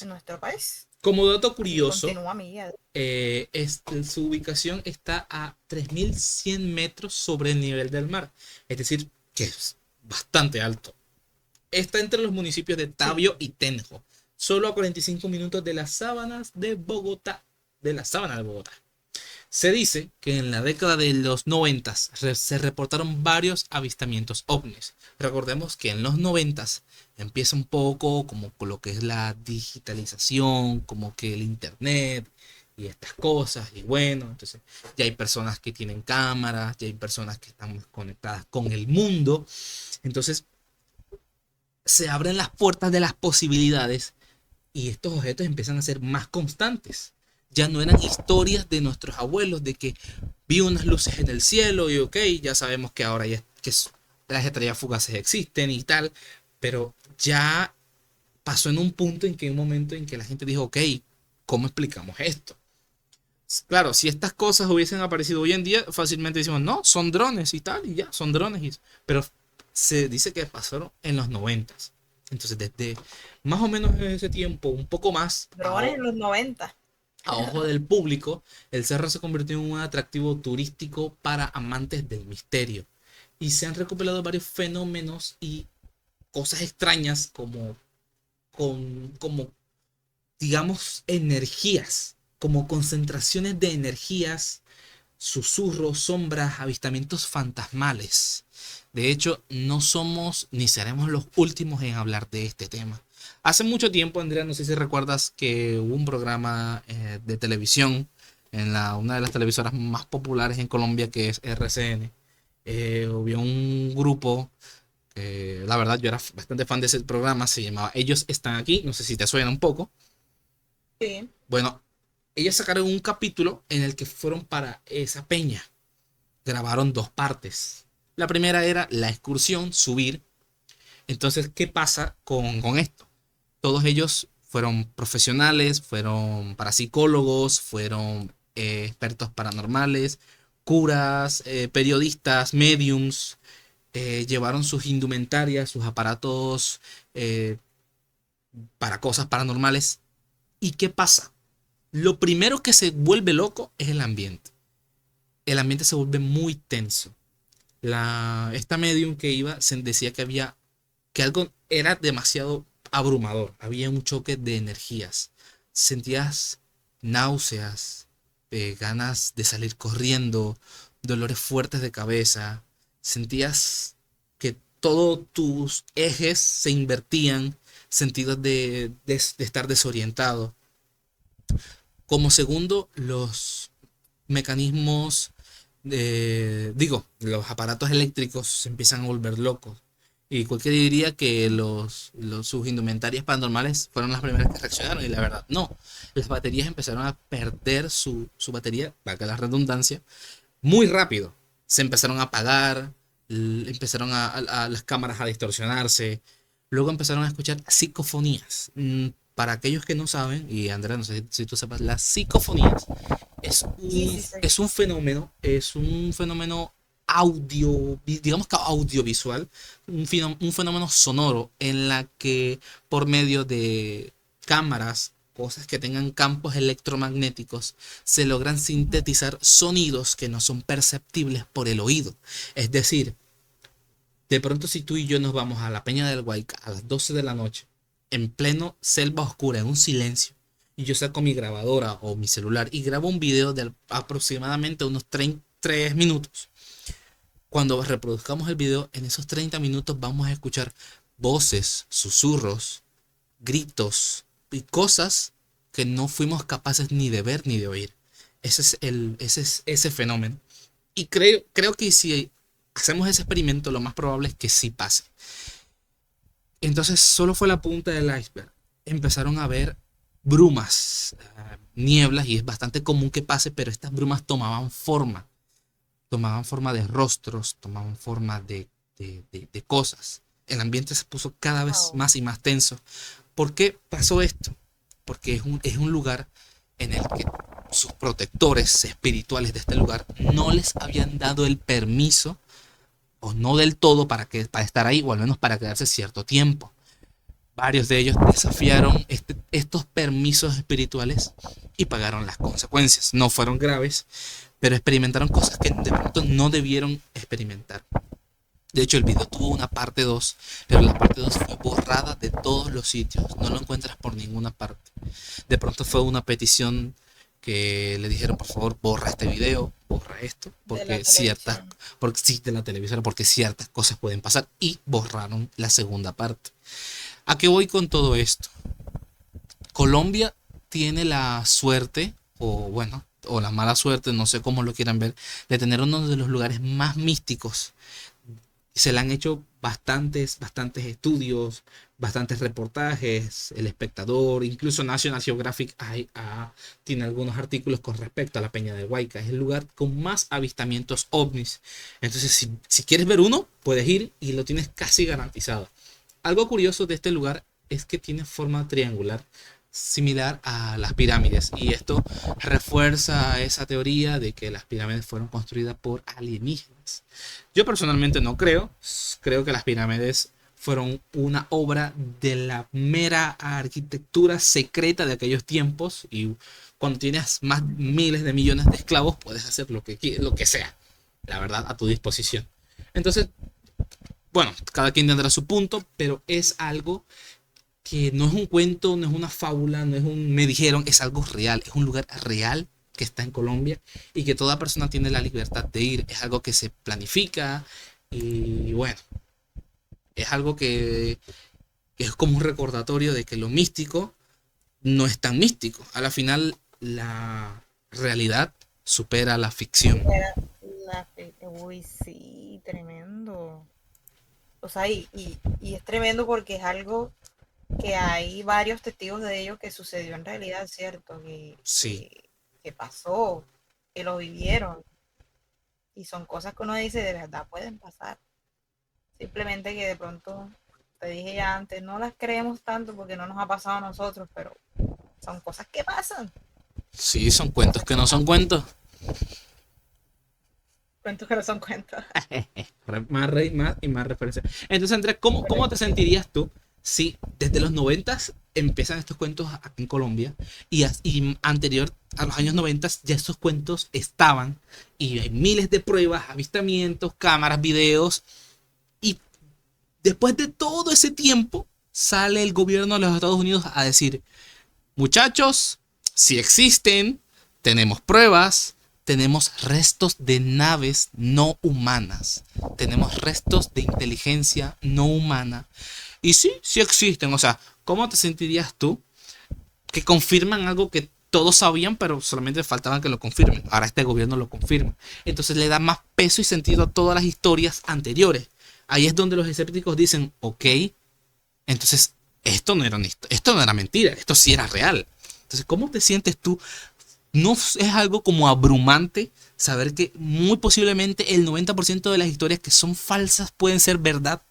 en nuestro país. Como dato Así que curioso, continúa, Miguel. su ubicación está a 3100 metros sobre el nivel del mar, es decir, que es bastante alto. Está entre los municipios de Sí. Tabio y Tenjo, solo a 45 minutos de las sábanas de Bogotá, de la sábana de Bogotá. Se dice que en la década de los 90 se reportaron varios avistamientos ovnis. Recordemos que en los 90 empieza un poco como con lo que es la digitalización, como que el internet y estas cosas. Y bueno, entonces ya hay personas que tienen cámaras, ya hay personas que están conectadas con el mundo. Entonces se abren las puertas de las posibilidades y estos objetos empiezan a ser más constantes. Ya no eran historias de nuestros abuelos de que vi unas luces en el cielo y ok, ya sabemos que ahora ya que las estrellas fugaces existen y tal, pero ya pasó en un punto en que un momento en que la gente dijo, ok, ¿cómo explicamos esto? Claro, si estas cosas hubiesen aparecido hoy en día, fácilmente decimos, no, son drones y tal, y ya, son drones. Pero se dice que pasaron en los 90. Entonces, desde más o menos ese tiempo, un poco más, Drones en los 90. a ojo del público, el cerro se convirtió en un atractivo turístico para amantes del misterio. Y se han recopilado varios fenómenos y cosas extrañas como digamos, energías, como concentraciones de energías, susurros, sombras, avistamientos fantasmales. De hecho, no somos ni seremos los últimos en hablar de este tema. Hace mucho tiempo, Andrea, no sé si recuerdas que hubo un programa de televisión en una de las televisoras más populares en Colombia, que es RCN. Hubo un grupo, la verdad yo era bastante fan de ese programa, se llamaba Ellos Están Aquí, no sé si te suena un poco. Sí. Bueno, ellos sacaron un capítulo en el que fueron para esa peña. Grabaron dos partes. La primera era la excursión, subir. Entonces, ¿qué pasa con esto? Todos ellos fueron profesionales, fueron parapsicólogos, fueron expertos paranormales, curas, periodistas, mediums. Llevaron sus indumentarias, sus aparatos eh, para cosas paranormales. ¿Y qué pasa? Lo primero que se vuelve loco es el ambiente. El ambiente se vuelve muy tenso. Esta medium que iba se decía que algo era demasiado abrumador. Había un choque de energías. Sentías náuseas, ganas de salir corriendo, dolores fuertes de cabeza. Sentías que todos tus ejes se invertían, sentidos de estar desorientado. Como segundo, los mecanismos los aparatos eléctricos se empiezan a volver locos. Y cualquiera diría que sus indumentarias paranormales fueron las primeras que reaccionaron, y la verdad, no. Las baterías empezaron a perder su batería, valga la redundancia, muy rápido. Se empezaron a apagar, empezaron a las cámaras a distorsionarse. Luego empezaron a escuchar psicofonías. Para aquellos que no saben, y Andrea, no sé si tú sepas, las psicofonías Sí, sí, sé. es un fenómeno audio, digamos que audiovisual, un fenómeno sonoro en la que por medio de cámaras, cosas que tengan campos electromagnéticos, se logran sintetizar sonidos que no son perceptibles por el oído. Es decir, de pronto si tú y yo nos vamos a la Peña del Guayca a las 12 de la noche, en pleno selva oscura, en un silencio, y yo saco mi grabadora o mi celular y grabo un video de aproximadamente unos 3 minutos. Cuando reproduzcamos el video, en esos 30 minutos vamos a escuchar voces, susurros, gritos y cosas que no fuimos capaces ni de ver ni de oír. Ese es ese fenómeno. Y creo que si hacemos ese experimento, lo más probable es que sí pase. Entonces solo fue la punta del iceberg. Empezaron a ver brumas, nieblas, y es bastante común que pase, pero estas brumas tomaban forma de rostros, tomaban forma de cosas. El ambiente se puso cada vez Wow. más y más tenso. ¿Por qué pasó esto? Porque es un lugar en el que sus protectores espirituales de este lugar no les habían dado el permiso, o no del todo, para estar ahí, o al menos para quedarse cierto tiempo. Varios de ellos desafiaron estos permisos espirituales y pagaron las consecuencias. No fueron graves, pero experimentaron cosas que de pronto no debieron experimentar. De hecho, el video tuvo una parte 2, pero la parte 2 fue borrada de todos los sitios. No lo encuentras por ninguna parte. De pronto fue una petición que le dijeron, por favor, borra este video, borra esto, De la televisión. porque sí, de la televisora, porque ciertas cosas pueden pasar, y borraron la segunda parte. ¿A qué voy con todo esto? Colombia tiene la suerte, o bueno, o la mala suerte, no sé cómo lo quieran ver, de tener uno de los lugares más místicos. Se le han hecho bastantes estudios, bastantes reportajes, El Espectador, incluso National Geographic tiene algunos artículos con respecto a la Peña del Guayca. Es el lugar con más avistamientos ovnis. Entonces, si quieres ver uno, puedes ir y lo tienes casi garantizado. Algo curioso de este lugar es que tiene forma triangular, similar a las pirámides, y esto refuerza esa teoría de que las pirámides fueron construidas por alienígenas. Yo personalmente no creo que las pirámides fueron una obra de la mera arquitectura secreta de aquellos tiempos, y cuando tienes más miles de millones de esclavos puedes hacer lo que sea, la verdad, a tu disposición. Entonces, bueno, cada quien tendrá su punto, pero es algo que no es un cuento, no es una fábula, no es un me dijeron, es algo real, es un lugar real que está en Colombia y que toda persona tiene la libertad de ir. Es algo que se planifica y bueno, es algo que es como un recordatorio de que lo místico no es tan místico. A la final, la realidad supera la ficción. Era Uy, sí, tremendo. O sea, y es tremendo porque es algo que hay varios testigos de ello que sucedió en realidad, ¿cierto? Sí, Que pasó, que lo vivieron. Y son cosas que uno dice de verdad pueden pasar. Simplemente que de pronto, te dije ya antes, no las creemos tanto porque no nos ha pasado a nosotros, pero son cosas que pasan. sí, son cuentos Cosas que que no son pasan. cuentos. Cuentos que no son cuentos. Más rey, más y más referencia. Entonces, Andrés, ¿cómo te sentirías tú si desde los 90 empiezan estos cuentos aquí en Colombia, y anterior a los años 90 ya estos cuentos estaban, y hay miles de pruebas, avistamientos, cámaras, videos, y después de todo ese tiempo sale el gobierno de los Estados Unidos a decir, muchachos, si existen, tenemos pruebas, tenemos restos de naves no humanas, tenemos restos de inteligencia no humana. Y sí, sí existen. O sea, ¿cómo te sentirías tú que confirman algo que todos sabían, pero solamente faltaban que lo confirmen? Ahora este gobierno lo confirma. Entonces le da más peso y sentido a todas las historias anteriores. Ahí es donde los escépticos dicen, ok, entonces esto no era mentira, esto sí era real. Entonces, ¿cómo te sientes tú? ¿No es algo como abrumante saber que muy posiblemente el 90% de las historias que son falsas pueden ser verdad?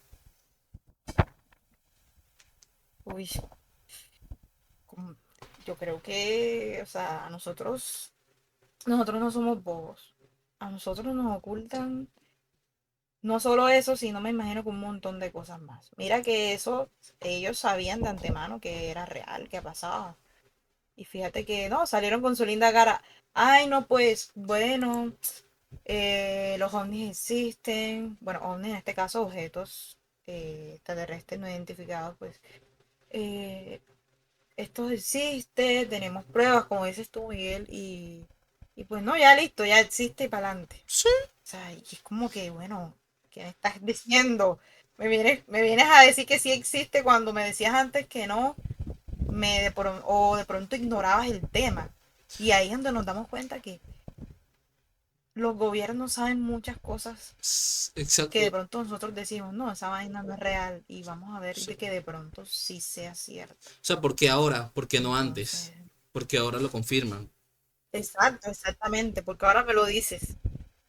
Uy, como- yo creo que, o sea, nosotros no somos bobos. A nosotros nos ocultan no solo eso, sino me imagino que un montón de cosas más. Mira que eso ellos sabían de antemano que era real, que pasaba. Y fíjate que no, salieron con su linda cara. Ay, no, pues, bueno, los ovnis existen. Bueno, ovnis en este caso, objetos extraterrestres no identificados, pues. eh, Esto existe, tenemos pruebas, como dices tú, Miguel, y pues no, ya listo, ya existe y para adelante. Sí. O sea, y es como que, bueno, ¿qué me estás diciendo? Me vienes a decir que sí existe cuando me decías antes que no, o de pronto ignorabas el tema. Y ahí es donde nos damos cuenta que los gobiernos saben muchas cosas que de Exacto. pronto nosotros decimos, no, esa vaina no es real, y vamos a ver Sí. de que de pronto sí sea cierto. O sea, ¿por qué ahora? ¿Por qué no antes? Entonces, Porque ahora lo confirman. exacto, exactamente, porque ahora me lo dices,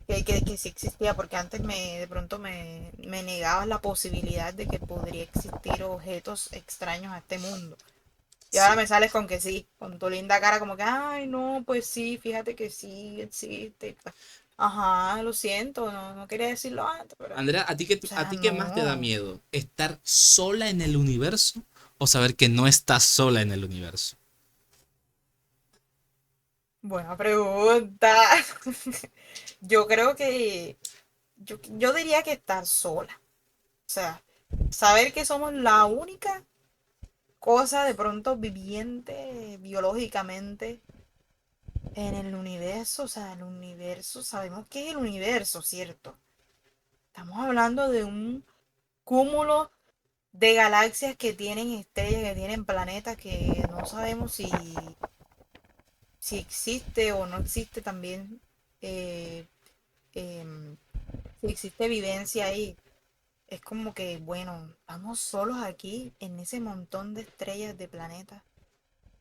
que sí existía, porque antes de pronto me negabas la posibilidad de que podría existir objetos extraños a este mundo. Y ahora Sí. me sales con que sí, con tu linda cara como que, ay, no, pues sí, fíjate que sí existe. Pues, ajá, lo siento, no quería decirlo antes, pero, o Andrea, a sea, ti qué más te da no. miedo? ¿Estar sola en el universo o saber que no estás sola en el universo? Buena pregunta. Yo creo que, yo diría que estar sola. O sea, saber que somos la única cosa de pronto viviente biológicamente en el universo. O sea, el universo, sabemos que es el universo, ¿cierto? Estamos hablando de un cúmulo de galaxias que tienen estrellas, que tienen planetas, que no sabemos si existe o no existe también, eh, em, si existe vivencia ahí. Es como que, bueno, estamos solos aquí en ese montón de estrellas, de planetas.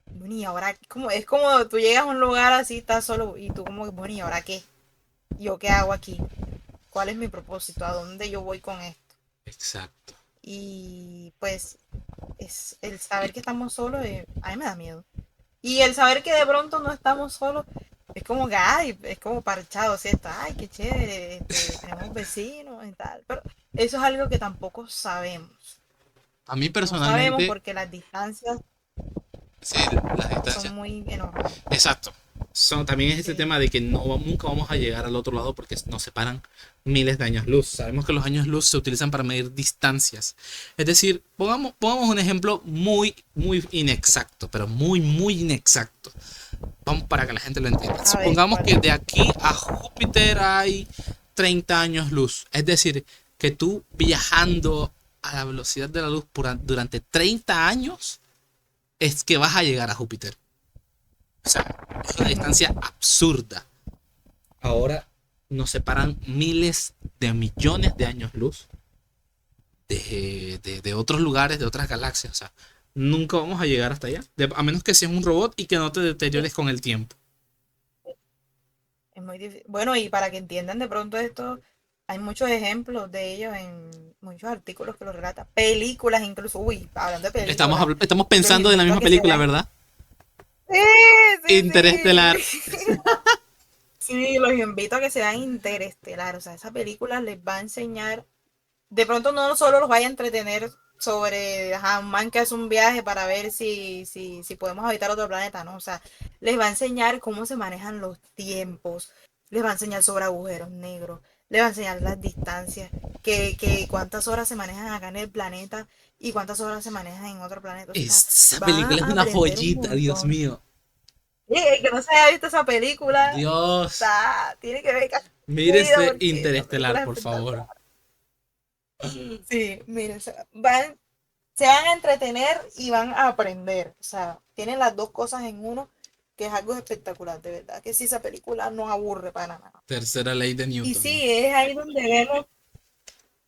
Bueno, y ahora, como, es como tú llegas a un lugar así, estás solo, y tú como que, bueno, ¿y ahora qué? ¿Yo qué hago aquí? ¿Cuál es mi propósito? ¿A dónde yo voy con esto? Exacto. Y pues es el saber que estamos solos, a mí me da miedo. Y el saber que de pronto no estamos solos, es como que, ay, es como parchado, ¿cierto? Ay, qué chévere, tenemos vecinos y tal. Pero eso es algo que tampoco sabemos. A mí No sabemos personalmente, porque las distancias sí, las son distancias. muy enormes. Exacto. También es ese Sí. tema de que nunca vamos a llegar al otro lado porque nos separan miles de años luz. Sabemos que los años luz se utilizan para medir distancias. Es decir, pongamos un ejemplo muy inexacto, pero muy inexacto. Vamos para que la gente lo entienda. A ver, Supongamos ¿cuál? que de aquí a Júpiter hay 30 años luz. Es decir, que tú viajando a la velocidad de la luz durante 30 años es que vas a llegar a Júpiter. O sea, es una distancia absurda. Ahora nos separan miles de millones de años luz de otros lugares, de otras galaxias. O sea, nunca vamos a llegar hasta allá. A menos que seas un robot y que no te Sí, deteriores con el tiempo. es muy difícil. Bueno, y para que entiendan de pronto esto, hay muchos ejemplos de ellos en muchos artículos que lo relatan. Películas incluso, uy, hablando de películas, Estamos los pensando en la invito a misma que se película, vean. ¿verdad? Sí, Interestelar. sí, sí. Sí, los invito a que se vean Interestelar. O sea, esa película les va a enseñar, de pronto no solo los vaya a entretener sobre ajá, un man que hace un viaje para ver si podemos habitar otro planeta, ¿no? O sea, les va a enseñar cómo se manejan los tiempos, les va a enseñar sobre agujeros negros, les va a enseñar las distancias, que cuántas horas se manejan acá en el planeta y cuántas horas se manejan en otro planeta. O sea, Esa van película es a una aprender un joyita, Dios montón. mío. Y el que no se haya visto esa película, Dios. tiene que ver vida Mírese porque esa Interestelar, película es por favor. espectacular. Sí, miren, se van a entretener y van a aprender. O sea, tienen las dos cosas en uno, que es algo espectacular, de verdad. Que sí, esa película no aburre para nada. Tercera ley de Y Newton. sí, es ahí donde vemos,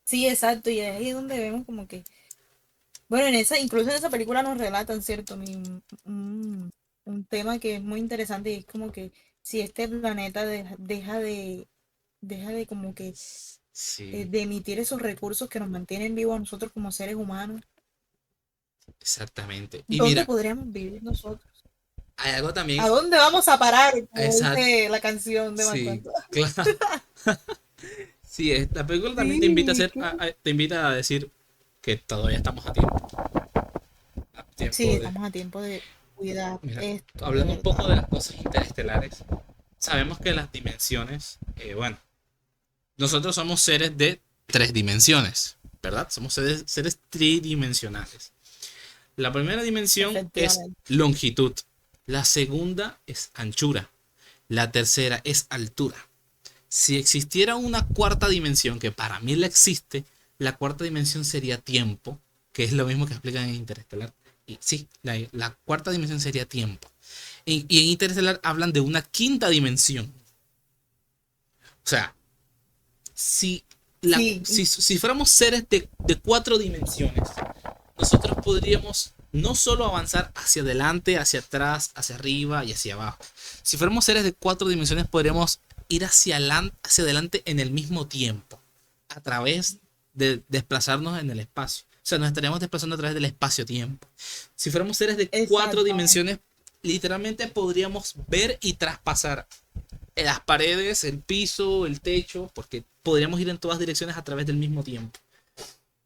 Sí, exacto, y ahí es donde vemos como que, bueno, incluso en esa película nos relatan, ¿cierto? Un tema que es muy interesante y es como que si este planeta deja de como que Sí, de emitir esos recursos que nos mantienen vivos a nosotros como seres humanos, exactamente. Y ¿dónde mira, podríamos vivir nosotros? hay algo ¿A también, dónde vamos a parar? Como exacto, dice la canción de sí, Macuarto. claro. Sí, esta película también te invita a Sí, hacer, te invita a decir que todavía estamos a sí, tiempo de, estamos a tiempo de cuidar mira, esto, de hablando un verdad. poco de las cosas interestelares, sabemos que las dimensiones, bueno, nosotros somos seres de tres dimensiones, ¿verdad? Somos seres tridimensionales. La primera dimensión es Efectivamente. longitud, la segunda es anchura, la tercera es altura. Si existiera una cuarta dimensión, que para mí la existe, la cuarta dimensión sería tiempo, que es lo mismo que explican en Interestelar. Y sí, la cuarta dimensión sería tiempo. Y en Interestelar hablan de una quinta dimensión. O sea, si, Sí, si fuéramos seres de cuatro dimensiones, nosotros podríamos no solo avanzar hacia adelante, hacia atrás, hacia arriba y hacia abajo. Si fuéramos seres de cuatro dimensiones, podríamos ir hacia adelante en el mismo tiempo, a través de desplazarnos en el espacio. O sea, nos estaríamos desplazando a través del espacio-tiempo. Si fuéramos seres de cuatro exactamente. dimensiones, literalmente podríamos ver y traspasar las paredes, el piso, el techo, porque podríamos ir en todas direcciones a través del mismo tiempo.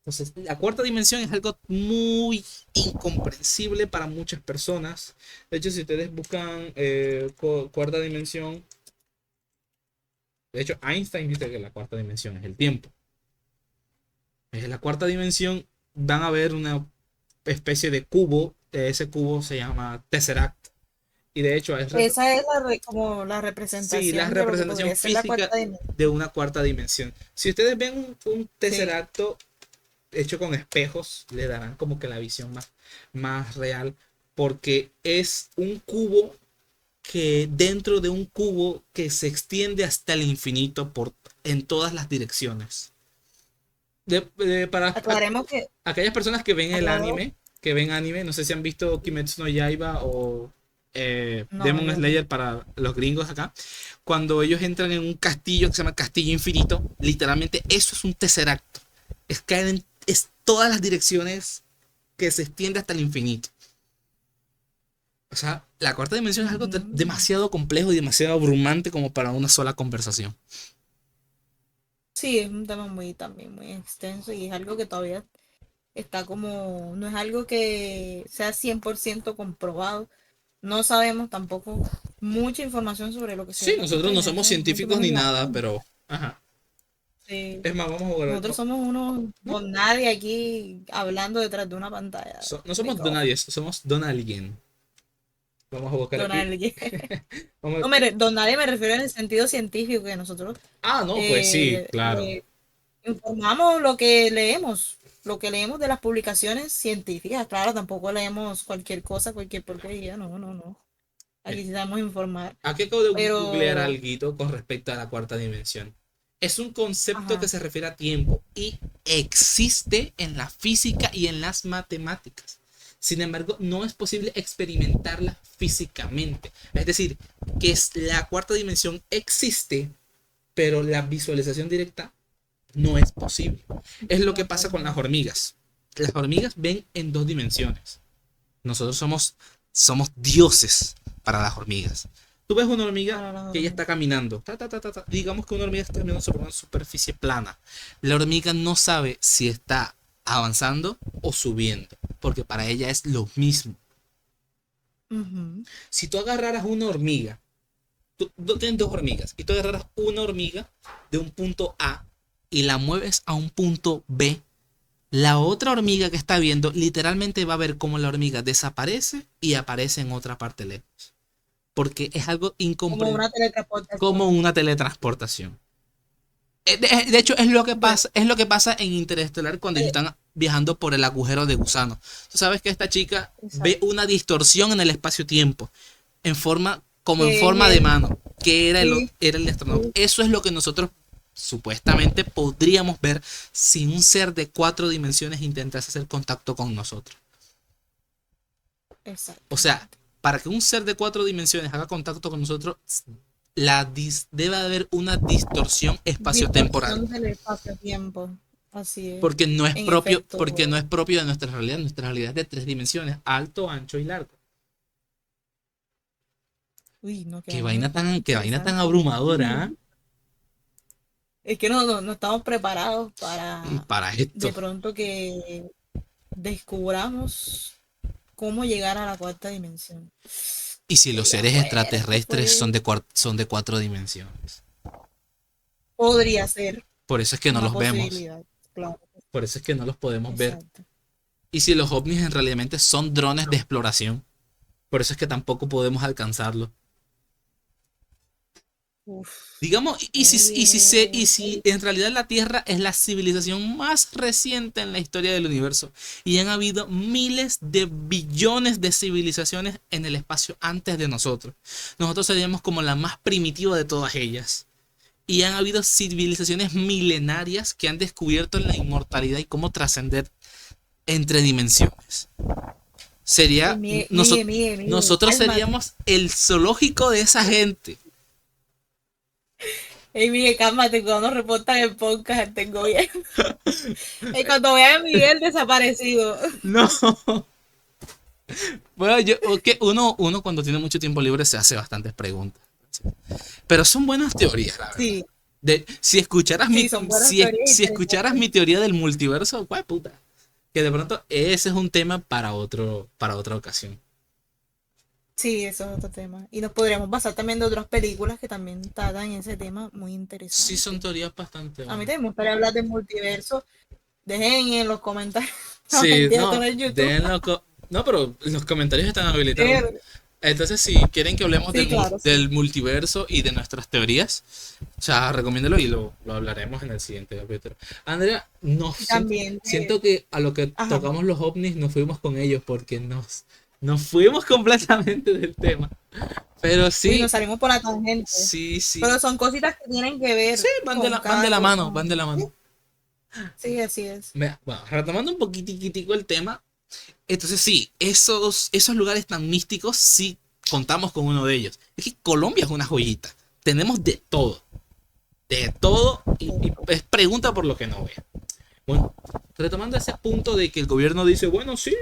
Entonces, la cuarta dimensión es algo muy incomprensible para muchas personas. De hecho, si ustedes buscan cuarta dimensión, de hecho, Einstein dice que la cuarta dimensión es el tiempo. En la cuarta dimensión van a ver una especie de cubo. Ese cubo se llama Tesseract. Y de hecho, Esa es como la sí, la representación de lo que representación podría ser la física cuarta dimensión. de una cuarta dimensión. Si ustedes ven un Sí, Tesseracto hecho con espejos, le darán como que la visión más real, porque es un cubo que dentro de un cubo que se extiende hasta el infinito en todas las direcciones. Para aclaremos que, aquellas personas que ven el aclaremos, anime, no sé si han visto Kimetsu no Yaiba o no, Demon yo no. Slayer para los gringos acá, cuando ellos entran en un castillo que se llama Castillo Infinito, literalmente eso es un tesseracto. Es todas las direcciones que se extiende hasta el infinito. O sea, la cuarta dimensión es algo Ujú. demasiado complejo y demasiado abrumante como para una sola conversación. Sí, es un tema muy también muy extenso y es algo que todavía está como, no es algo que sea 100% comprobado. No sabemos tampoco mucha información sobre lo que Sí, sería la cuarta nosotros no somos dimensión, mucho científicos menos ni la nada, uno. pero... Ajá. Sí. Es más, vamos a jugar. Nosotros No, somos unos no, don nadie aquí hablando detrás de una pantalla no de somos Don micrófono. nadie, somos Don alguien. Vamos a buscar Don aquí. nadie. Vamos No, don nadie me refiero en el sentido científico, que nosotros no, pues sí, claro. le informamos lo que leemos de las publicaciones científicas. Claro, tampoco leemos cualquier cosa, cualquier porquería, no, no, no. Mira, Aquí sí sabemos informar. aquí acabo de googlear Pero, algo con respecto a la cuarta dimensión. Es un concepto que ajá. se refiere a tiempo y existe en la física y en las matemáticas. Sin embargo, no es posible experimentarla físicamente. Es decir, la cuarta dimensión existe, pero la visualización directa no es posible. Es lo que pasa con las hormigas. Las hormigas ven en dos dimensiones. Nosotros somos dioses para las hormigas. Tú ves una hormiga Para las que ella está caminando. Digamos que una hormiga está caminando sobre una superficie plana. La hormiga no sabe si está avanzando o subiendo, porque para ella es lo mismo. Ujú. Si tú agarraras una hormiga, tú tienes dos hormigas, y tú agarraras una hormiga de un punto A y la mueves a un punto B, la otra hormiga que está viendo literalmente va a ver cómo la hormiga desaparece y aparece en otra parte lejos. Porque es algo Como incomprensible, una como teletransportación. una teletransportación. De hecho, es lo que Bueno, pasa, es lo que pasa en Interestelar cuando ellos eh, están viajando por el agujero de gusano. Tú sabes que esta chica ve exacto. una distorsión en el espacio-tiempo, como en Que forma de es mano, que sí, era el astronauta. sí, Eso es lo que nosotros supuestamente podríamos ver si un ser de 4 dimensiones intentase hacer contacto con nosotros. O sea, Exactamente. para que un ser de 4 dimensiones haga contacto con nosotros, debe haber una distorsión espaciotemporal. Distorsión del espacio-tiempo. Así es. Porque no es En propio, efecto. porque no es propio de nuestra realidad. Nuestra realidad es de 3 dimensiones, alto, ancho y largo. Uy, no, Qué queda muy vaina tan, qué vaina tan interesante. abrumadora, ¿eh? Es que no estamos preparados para Para esto. de pronto que descubramos cómo llegar a la cuarta dimensión. Y si los Sería seres fuerte, extraterrestres pues. son de 4 dimensiones. Podría ser Por eso es que no una los vemos. posibilidad. Claro. Por eso es que no los podemos ver. Exacto. Y si los ovnis en realidad son drones de exploración. Por eso es que tampoco podemos alcanzarlos. Uf. Digamos, y Oye. si en realidad la Tierra es la civilización más reciente en la historia del universo y han habido miles de billones de civilizaciones en el espacio antes de nosotros, nosotros seríamos como la más primitiva de todas ellas. Y han habido civilizaciones milenarias que han descubierto la inmortalidad y cómo trascender entre dimensiones. Ey, Sería, Miguel, nosotros cálmate. seríamos el zoológico de esa gente. Ey, Miguel, cálmate, cuando nos reportan el podcast tengo bien. Y cuando vean a Miguel desaparecido. No. Bueno, uno cuando tiene mucho tiempo libre se hace bastantes preguntas. Pero son buenas teorías, la verdad. Sí, Si escucharas sí, son buenas teorías si escucharas interesantes. mi teoría del multiverso, guay puta. Que de pronto ese es un tema para otra ocasión. Sí, eso es otro tema. Y nos podríamos basar también de otras películas que también tratan ese tema muy Sí, son interesante. teorías bastante A mí buenas. también me gustaría hablar del multiverso. Dejen en los comentarios. No, Sí, mentira, esto no no, es YouTube. denlo. No, pero los comentarios están habilitados. Dejen- Entonces, si quieren que hablemos Sí, claro, sí. del multiverso y de nuestras teorías, o sea, recomiéndelo y lo hablaremos en el siguiente capítulo. Andrea, Y también siento que a lo que ajá. tocamos los ovnis nos fuimos con ellos porque nos fuimos completamente del tema. Pero Uy, sí, nos salimos por la tangente. sí, sí. Pero son cositas que tienen que Sí, ver con van de cada la cosa. mano, van de la Sí, mano. sí, así es. Bueno, retomando un poquitico el tema, entonces sí, esos lugares tan místicos, sí contamos con uno de ellos. Es que Colombia es una joyita. Tenemos de todo, y es pregunta por lo que no vea. Bueno, retomando ese punto de que el gobierno dice, bueno, sí,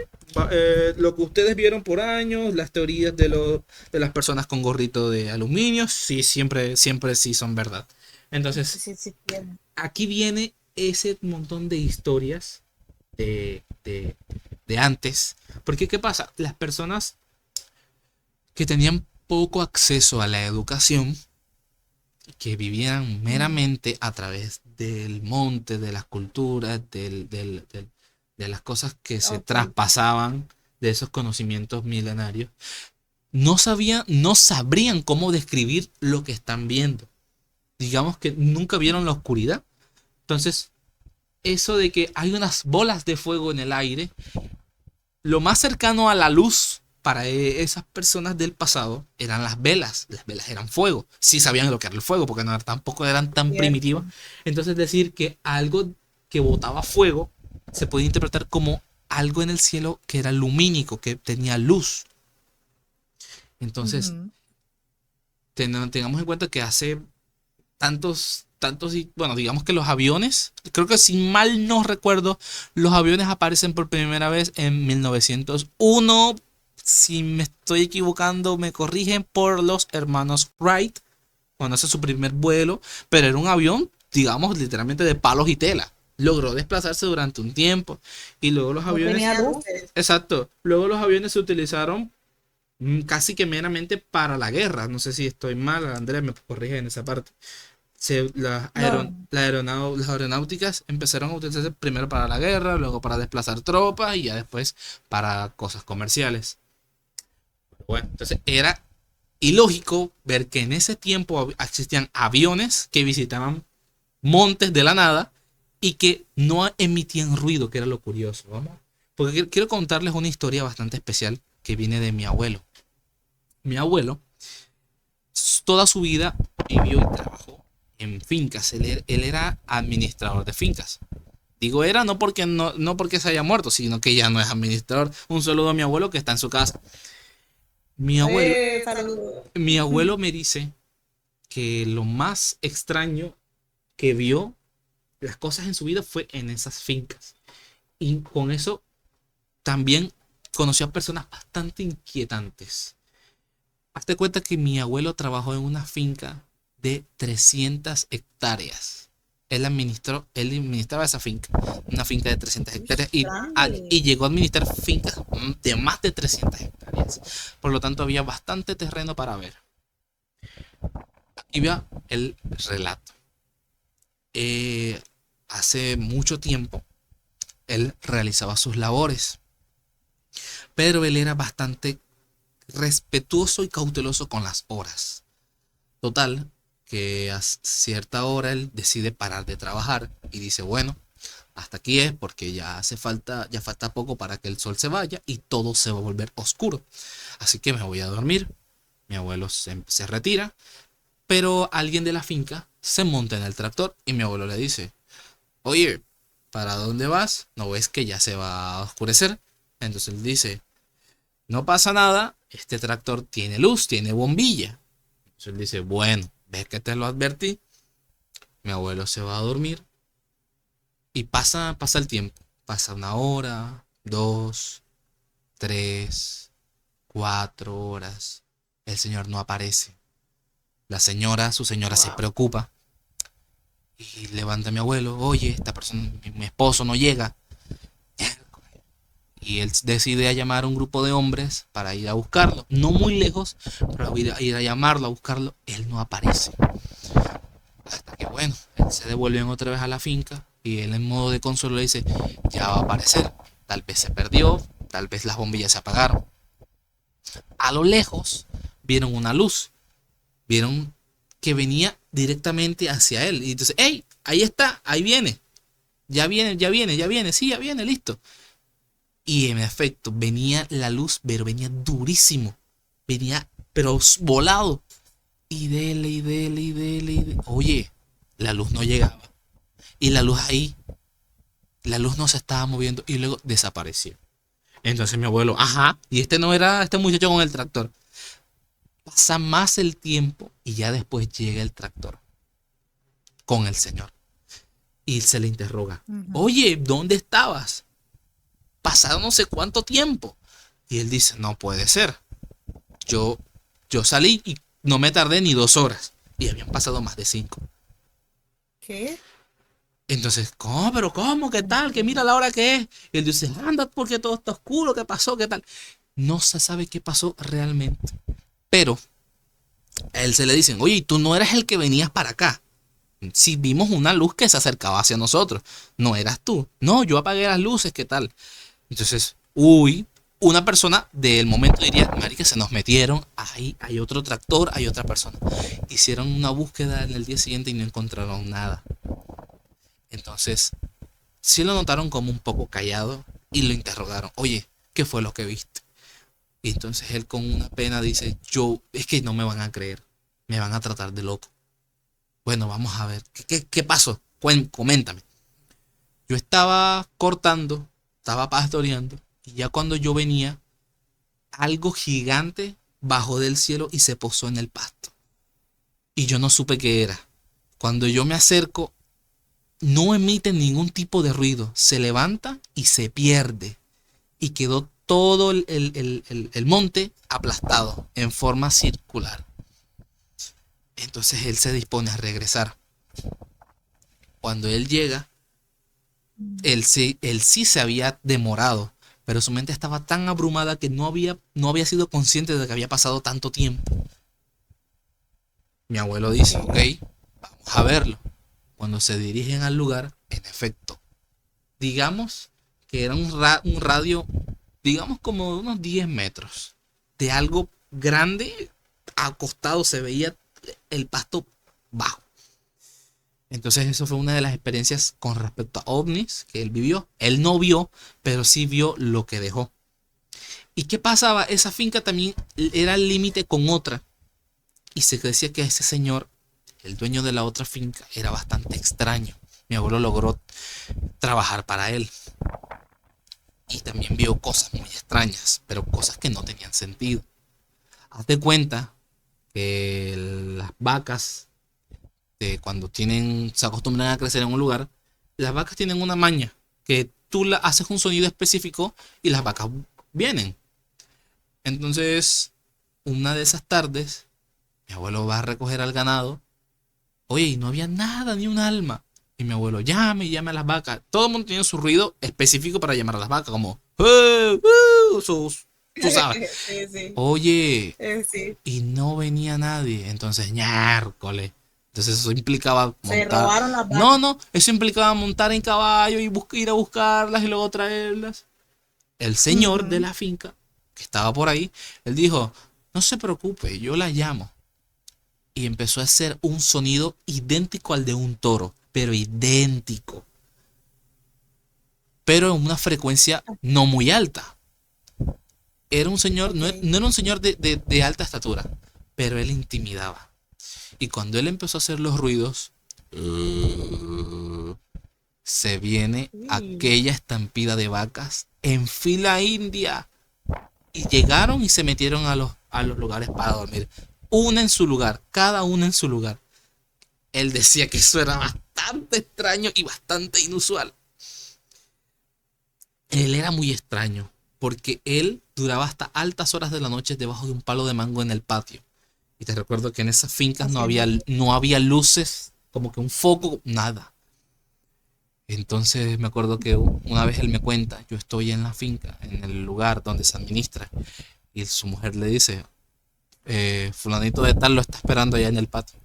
lo que ustedes vieron por años, las teorías de las personas con gorrito de aluminio, sí, siempre sí son verdad. Sí, Entonces, sí, sí, tienen. aquí viene ese montón de historias de, de, de antes. Porque, ¿qué pasa? Las personas que tenían poco acceso a la educación, que vivían Ujú. meramente a través del monte, de las culturas, de las cosas que se Ok. traspasaban de esos conocimientos milenarios, no sabrían cómo describir lo que están viendo. Digamos que nunca vieron la oscuridad. Entonces, eso de que hay unas bolas de fuego en el aire, lo más cercano a la luz para esas personas del pasado eran las velas. Las velas eran fuego. Sí sabían lo que era el fuego porque tampoco eran tan Cierto. primitivas. Entonces decir que algo que botaba fuego se puede interpretar como algo en el cielo que era lumínico, que tenía luz. Entonces Ujú. tengamos en cuenta que hace y bueno, digamos que los aviones, creo que si mal no recuerdo, los aviones aparecen por primera vez en 1901. Si me estoy equivocando, me corrigen, por los hermanos Wright, cuando hace su primer vuelo, pero era un avión, digamos, literalmente de palos y tela. Logró desplazarse durante un tiempo y luego los No aviones, tenía luces. exacto, luego los aviones se utilizaron casi que meramente para la guerra. No sé si estoy mal, Andrea me corrige en esa parte. No. Las aeronáuticas empezaron a utilizarse primero para la guerra, luego para desplazar tropas y ya después para cosas comerciales. Bueno, entonces era ilógico ver que en ese tiempo existían aviones que visitaban montes de la nada y que no emitían ruido, que era lo curioso. Vamos. Porque quiero contarles una historia bastante especial que viene de mi abuelo. Mi abuelo toda su vida vivió y trabajó en fincas. Él era administrador de fincas. Digo era no porque se haya muerto, sino que ya no es administrador. Un saludo a mi abuelo que está en su casa. Mi abuelo, Saludos. mi abuelo me dice que lo más extraño que vio las cosas en su vida fue en esas fincas. Y con eso también conoció a personas bastante inquietantes. Hazte cuenta que mi abuelo trabajó en una finca de 300 hectáreas. Él administraba esa finca, una finca de 300 Uy, hectáreas grande. y llegó a administrar fincas de más de 300 hectáreas. Por lo tanto, había bastante terreno para ver. Y vea el relato. Eh, Hace mucho tiempo, él realizaba sus labores, pero él era bastante respetuoso y cauteloso con las horas. Total, que a cierta hora él decide parar de trabajar y dice, bueno, hasta aquí es porque ya falta poco para que el sol se vaya y todo se va a volver oscuro. Así que me voy a dormir. Mi abuelo se retira, pero alguien de la finca se monta en el tractor y mi abuelo le dice, oye, ¿para dónde vas? ¿No ves que ya se va a oscurecer? Entonces él dice, no pasa nada, este tractor tiene luz, tiene bombilla. Entonces él dice, bueno, ves que te lo advertí. Mi abuelo se va a dormir y pasa el tiempo. Pasa una hora, dos, tres, 4 horas. El señor no aparece. Su señora se Wow. preocupa y levanta a mi abuelo. Oye, esta persona, mi esposo no llega. Y él decide a llamar a un grupo de hombres para ir a buscarlo. No muy lejos, pero ir a llamarlo, a buscarlo. Él no aparece. Hasta que bueno, él se devuelven otra vez a la finca y él en modo de consuelo le dice, ya va a aparecer. Tal vez se perdió, tal vez las bombillas se apagaron. A lo lejos vieron una luz. Vieron que venía directamente hacia él. Y entonces, hey, ahí está, ahí viene. Ya viene, ya viene, ya viene, sí, ya viene, listo. Y en efecto, venía la luz, pero venía durísimo. Venía, pero volado. Y dele, y dele, y dele, y dele. Oye, la luz no llegaba. Y la luz ahí, la luz no se estaba moviendo y luego desapareció. Entonces mi abuelo, ajá, y este no era este muchacho con el tractor. Pasa más el tiempo y ya después llega el tractor con el señor. Y se le interroga, Ujú. oye, ¿dónde estabas? Pasado no sé cuánto tiempo. Y él dice, no puede ser. Yo, yo salí y no me tardé ni 2 horas. Y habían pasado más de 5. ¿Qué? Entonces, ¿cómo? ¿Pero cómo? ¿Qué tal? Que mira la hora que es. Y él dice, anda porque todo está oscuro. ¿Qué pasó? ¿Qué tal? No se sabe qué pasó realmente. Pero a él se le dicen, oye, tú no eras el que venías para acá. Si vimos una luz que se acercaba hacia nosotros, no eras tú. No, yo apagué las luces, ¿qué tal? Entonces, uy, una persona del momento diría, marica, se nos metieron, ahí hay otro tractor, hay otra persona. Hicieron una búsqueda en el día siguiente y no encontraron nada. Entonces, sí lo notaron como un poco callado y lo interrogaron, oye, ¿qué fue lo que viste? Y entonces él con una pena dice, es que no me van a creer, me van a tratar de loco. Bueno, vamos a ver, ¿qué pasó? Coméntame. Yo estaba cortando, estaba pastoreando, y ya cuando yo venía, algo gigante bajó del cielo y se posó en el pasto. Y yo no supe qué era. Cuando yo me acerco, no emite ningún tipo de ruido. Se levanta y se pierde. Y quedó todo el monte aplastado en forma circular. Entonces él se dispone a regresar. Cuando él llega, él sí se había demorado, pero su mente estaba tan abrumada que no había sido consciente de que había pasado tanto tiempo. Mi abuelo dice, ok, ¿Qué? vamos a verlo. Cuando se dirigen al lugar, en efecto, digamos que era un radio, digamos como de unos 10 metros, de algo grande, acostado se veía el pasto bajo. Entonces eso fue una de las experiencias con respecto a ovnis que él vivió. Él no vio, pero sí vio lo que dejó. ¿Y qué pasaba? Esa finca también era el límite con otra. Y se decía que ese señor el dueño de la otra finca era bastante extraño. Mi abuelo logró trabajar para él y también vio cosas muy extrañas, pero cosas que no tenían sentido. Hazte cuenta que las vacas, cuando se acostumbran a crecer en un lugar, las vacas tienen una maña que tú haces un sonido específico y las vacas vienen. Entonces, una de esas tardes, mi abuelo va a recoger al ganado. Oye, y no había nada, ni un alma. Y mi abuelo llame y llame a las vacas. Todo el mundo tenía su ruido específico para llamar a las vacas, como tú sabes. Sí, sí, Oye, sí. y no venía nadie. Entonces, ñárcoles. Entonces eso implicaba Se montar. robaron las No, vacas. no, eso implicaba montar en caballo y ir a buscarlas y luego traerlas. El señor de Ujú. la finca, que estaba por ahí, él dijo, no se preocupe, yo la llamo. Y empezó a hacer un sonido idéntico al de un toro, pero idéntico, pero en una frecuencia no muy alta. Era un señor, Ok. no era un señor de alta estatura, pero él intimidaba. Y cuando él empezó a hacer los ruidos, se viene Uy. aquella estampida de vacas en fila india. Y llegaron y se metieron a los lugares para dormir. Una en su lugar, cada una en su lugar. Él decía que eso era bastante extraño y bastante inusual. Él era muy extraño, porque él duraba hasta altas horas de la noche debajo de un palo de mango en el patio. Y te recuerdo que en esas fincas Haciendo. no había luces, como que un foco, nada. Entonces me acuerdo que una vez él me cuenta, yo estoy en la finca, en el lugar donde se administra, y su mujer le dice, fulanito de tal lo está esperando allá en el patio.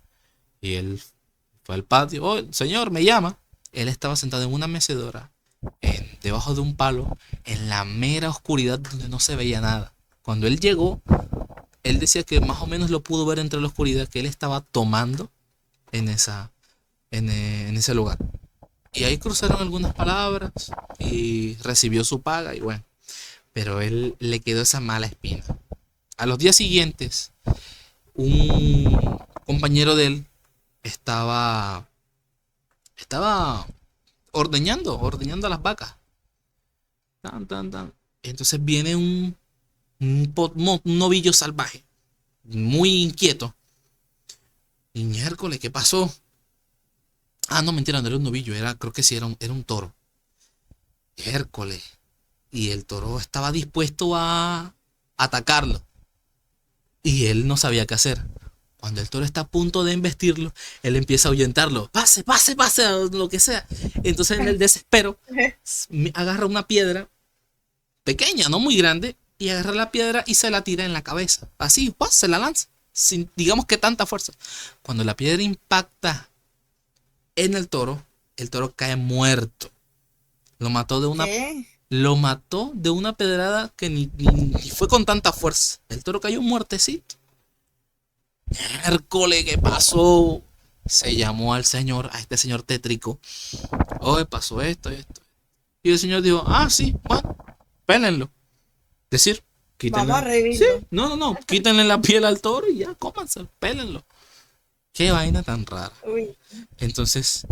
Y él fue al patio, oh, señor, me llama. Él estaba sentado en una mecedora, debajo de un palo, en la mera oscuridad donde no se veía nada. Cuando él llegó, él decía que más o menos lo pudo ver entre la oscuridad que él estaba tomando en, en ese lugar. Y ahí cruzaron algunas palabras y recibió su paga y bueno, pero él le quedó esa mala espina. A los días siguientes, un compañero de él estaba ordeñando a las vacas. Tan, tan, tan. Entonces viene un novillo salvaje, muy inquieto. Y miércoles, ¿qué pasó? Ah, no, mentira, no era un novillo, creo que sí, era un toro. Miércoles. Y el toro estaba dispuesto a atacarlo. Y él no sabía qué hacer. Cuando el toro está a punto de embestirlo, él empieza a ahuyentarlo. Pase, pase, pase, lo que sea. Entonces en el desespero, agarra una piedra pequeña, no muy grande, y agarra la piedra y se la tira en la cabeza. Así, ¡pua! Se la lanza, sin digamos que tanta fuerza. Cuando la piedra impacta en el toro cae muerto. Lo mató de una, ¿Qué? lo mató de una pedrada que ni fue con tanta fuerza. El toro cayó muertecito. Hércole, ¿qué pasó? Se llamó al señor, a este señor tétrico. Oye, pasó esto y esto. Y el señor dijo, ah, sí, bueno, pélenlo. Decir, Vamos a quítenle. Sí, revivirlo. no, quítenle la piel al toro y ya, cómanse, pélenlo. Qué vaina tan rara. Uy. Entonces,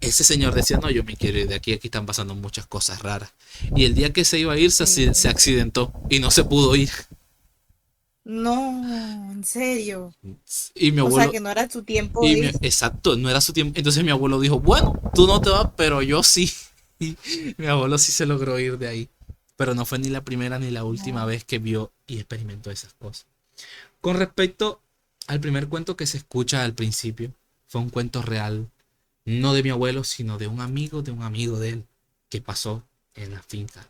ese señor decía, no, yo me quiero ir de aquí, aquí están pasando muchas cosas raras. Y el día que se iba a ir, se Sí. accidentó y no se pudo ir. No, en serio. Y mi O sea abuelo, que no era tu tiempo de ir. exacto, no era su tiempo. Entonces mi abuelo dijo, bueno, tú no te vas, pero yo sí. Y mi abuelo sí se logró ir de ahí. Pero no fue ni la primera ni la última No. vez que vio y experimentó esas cosas. Con respecto al primer cuento que se escucha al principio, fue un cuento real, no de mi abuelo, sino de un amigo de él, que pasó en la finca.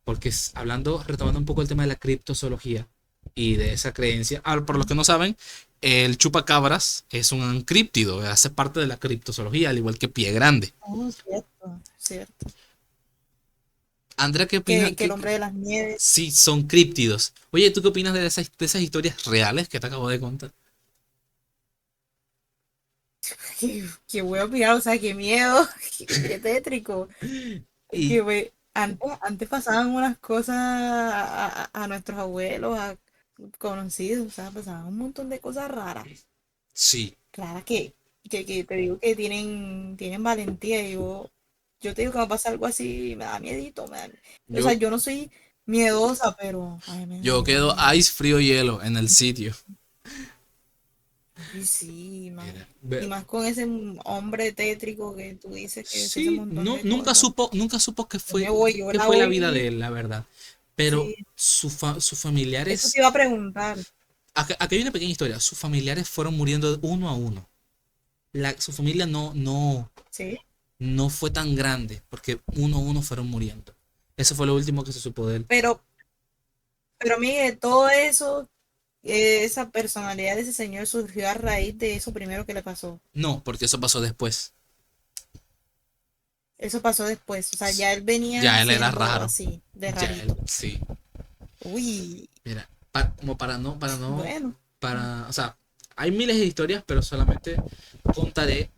Porque hablando, retomando un poco el tema de la criptozoología y de esa creencia, por los que no saben, el chupacabras es un críptido, hace parte de la criptozoología, al igual que pie grande. Oh, cierto, cierto. Andrea, ¿qué opinas? Que el hombre de las nieves. Sí, son críptidos. Oye, ¿tú qué opinas de esas historias reales que te acabo de contar? Que voy a opinar, o sea, qué miedo, qué tétrico. Y Antes pasaban unas cosas a nuestros abuelos, a conocidos, o sea, pasaban un montón de cosas raras. sí, Raras que te digo que tienen valentía y yo te digo que va a pasar algo así, me da miedito, o sea, Yo, yo no soy miedosa, pero ay, yo me da quedo miedo. ice frío hielo en el sitio. Y sí, más. Mira, Y más con ese hombre tétrico que tú dices que decía ese sí, montón no, de cosas. nunca supo Yo me voy, yo qué la fue la vida de voy, él, la verdad. Pero sí, sus eso te familiares, iba a preguntar, aquí hay una pequeña historia, sus familiares fueron muriendo uno a uno. Su familia ¿sí? no fue tan grande, porque uno a uno fueron muriendo. Eso fue lo último que se supo de él. Pero, pero Miguel, todo eso, esa personalidad de ese señor surgió a raíz de eso primero que le pasó. No, porque eso pasó después. Eso pasó después, o sea, ya él venía Ya él era siendo raro. así, de Ya él, rarito. sí. Uy, Mira, como bueno. o sea, hay miles de historias, pero solamente contaré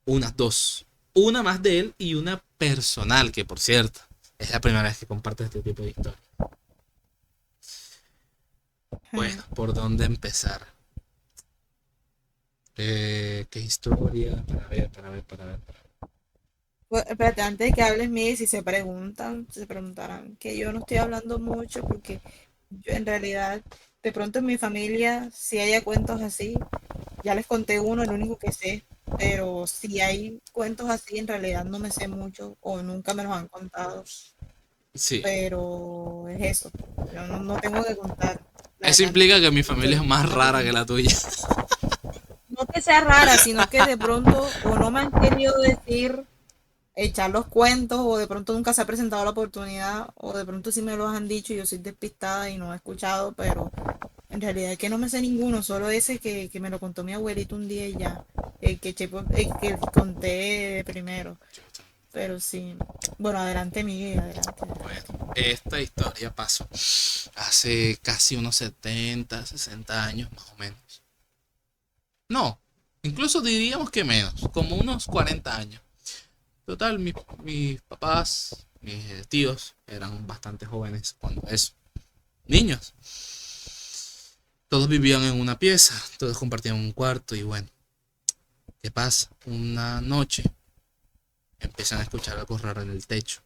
unas dos. Una más de él y una personal, que por cierto, es la primera vez que comparto este tipo de historia. Bueno, ¿por dónde empezar? ¿Qué historia? Para ver. Pues, espérate, antes de que hables, Miguel, si se preguntarán que yo no estoy hablando mucho porque yo en realidad, de pronto en mi familia, si haya cuentos así, ya les conté uno, el único que sé, pero si hay cuentos así, en realidad no me sé mucho o nunca me los han contado, Sí. pero es eso, yo no tengo que contar, la Eso verdad, implica que mi familia porque es más no tengo rara que la tuya. no que sea rara, sino que de pronto o no me han querido decir echar los cuentos o de pronto nunca se ha presentado la oportunidad o de pronto sí me los han dicho y yo soy despistada y no he escuchado, pero en realidad es que no me sé ninguno, solo ese que me lo contó mi abuelito un día y ya, el que conté de primero, pero sí, bueno, adelante Miguel, adelante, adelante. Bueno, esta historia pasó hace casi unos 70, 60 años más o menos. No, incluso diríamos que menos, como unos 40 años. Total, mis papás, mis tíos eran bastante jóvenes cuando eso. Niños. Todos vivían en una pieza, todos compartían un cuarto y bueno, ¿qué pasa? Una noche empiezan a escuchar algo raro en el techo,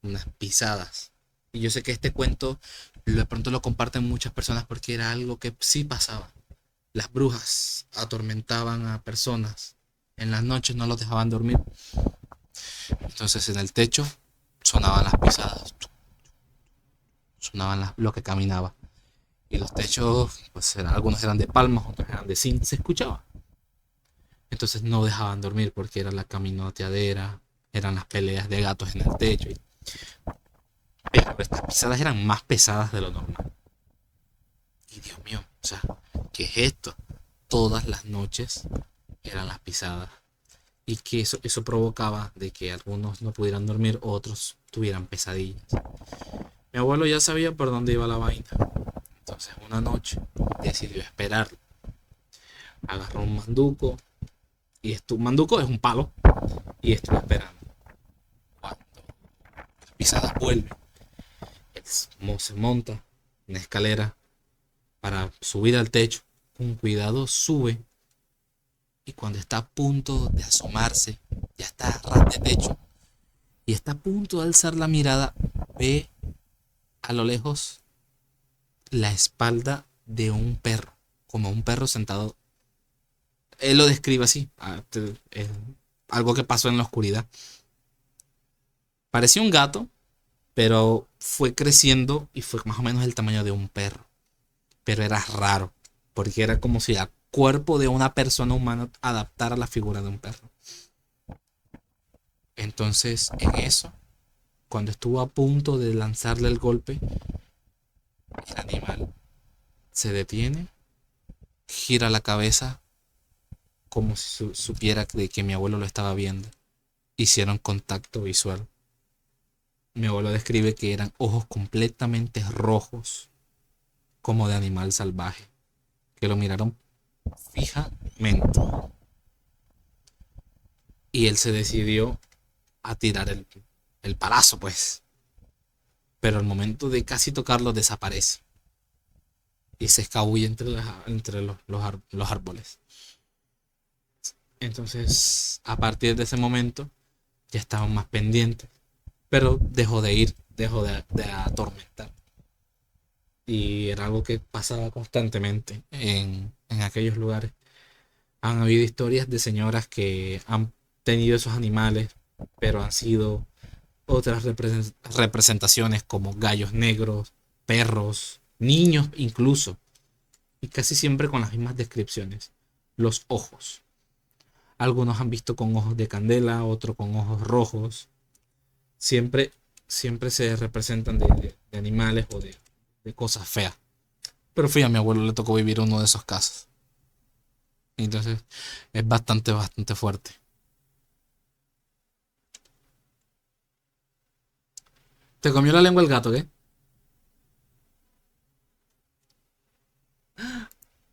unas pisadas. Y yo sé que este cuento de pronto lo comparten muchas personas porque era algo que sí pasaba. Las brujas atormentaban a personas. En las noches no los dejaban dormir. Entonces en el techo sonaban las pisadas, sonaban lo que caminaba. Y los techos, pues algunos eran de palmas, otros eran de zinc, se escuchaba. Entonces no dejaban dormir porque era la caminoteadera, eran las peleas de gatos en el techo. Pero estas pisadas eran más pesadas de lo normal. Y Dios mío, o sea, ¿qué es esto? Todas las noches eran las pisadas. Y que eso provocaba de que algunos no pudieran dormir, otros tuvieran pesadillas. Mi abuelo ya sabía por dónde iba la vaina. Entonces una noche decidió esperarlo. Agarró un manduco. Un manduco es un palo. Y estuvo esperando. Cuando las pisadas vuelven, él se monta en una escalera para subir al techo. Con cuidado sube. Y cuando está a punto de asomarse, ya está a ras de techo. Y está a punto de alzar la mirada, ve a lo lejos la espalda de un perro, como un perro sentado. Él lo describe así, algo que pasó en la oscuridad. Parecía un gato, pero fue creciendo y fue más o menos el tamaño de un perro. Pero era raro, porque era como si el cuerpo de una persona humana adaptara la figura de un perro. Entonces, en eso, cuando estuvo a punto de lanzarle el golpe, el animal se detiene, gira la cabeza como si supiera de que mi abuelo lo estaba viendo. Hicieron contacto visual. Mi abuelo describe que eran ojos completamente rojos, como de animal salvaje, que lo miraron fijamente. Y él se decidió a tirar el palazo, pues. Pero al momento de casi tocarlo desaparece y se escabulle entre los árboles. Entonces, a partir de ese momento, ya estaba más pendiente, pero dejó de ir, dejó de atormentar. Y era algo que pasaba constantemente en aquellos lugares. Han habido historias de señoras que han tenido esos animales, pero han sido otras representaciones como gallos negros, perros, niños incluso, y casi siempre con las mismas descripciones. Los ojos. Algunos han visto con ojos de candela, otros con ojos rojos. Siempre, siempre se representan de animales o de cosas feas. Pero fíjate, a mi abuelo le tocó vivir uno de esos casos. Entonces es bastante, bastante fuerte. ¿Te comió la lengua el gato, qué?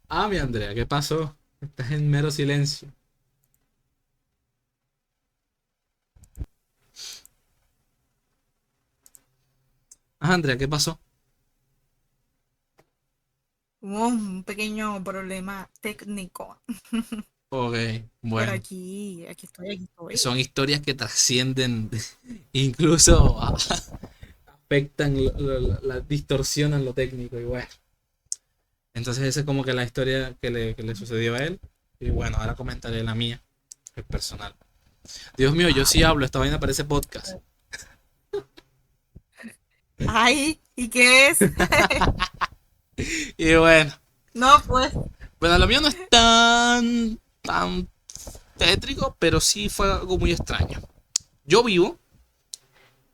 Ah, mi Andrea, ¿qué pasó? Estás en mero silencio. Ah, Andrea, ¿qué pasó? Hubo un pequeño problema técnico, Ok, pero bueno. aquí estoy, aquí estoy. Son historias que trascienden, incluso afectan, distorsionan lo técnico y bueno. Entonces esa es como que la historia que le sucedió a él. Y bueno, ahora comentaré la mía, el personal. Dios mío, yo sí hablo, esta vaina parece podcast. Ay, ¿y qué es? Y bueno, No, pues. bueno, lo mío no es tan tétrico, pero sí fue algo muy extraño. Yo vivo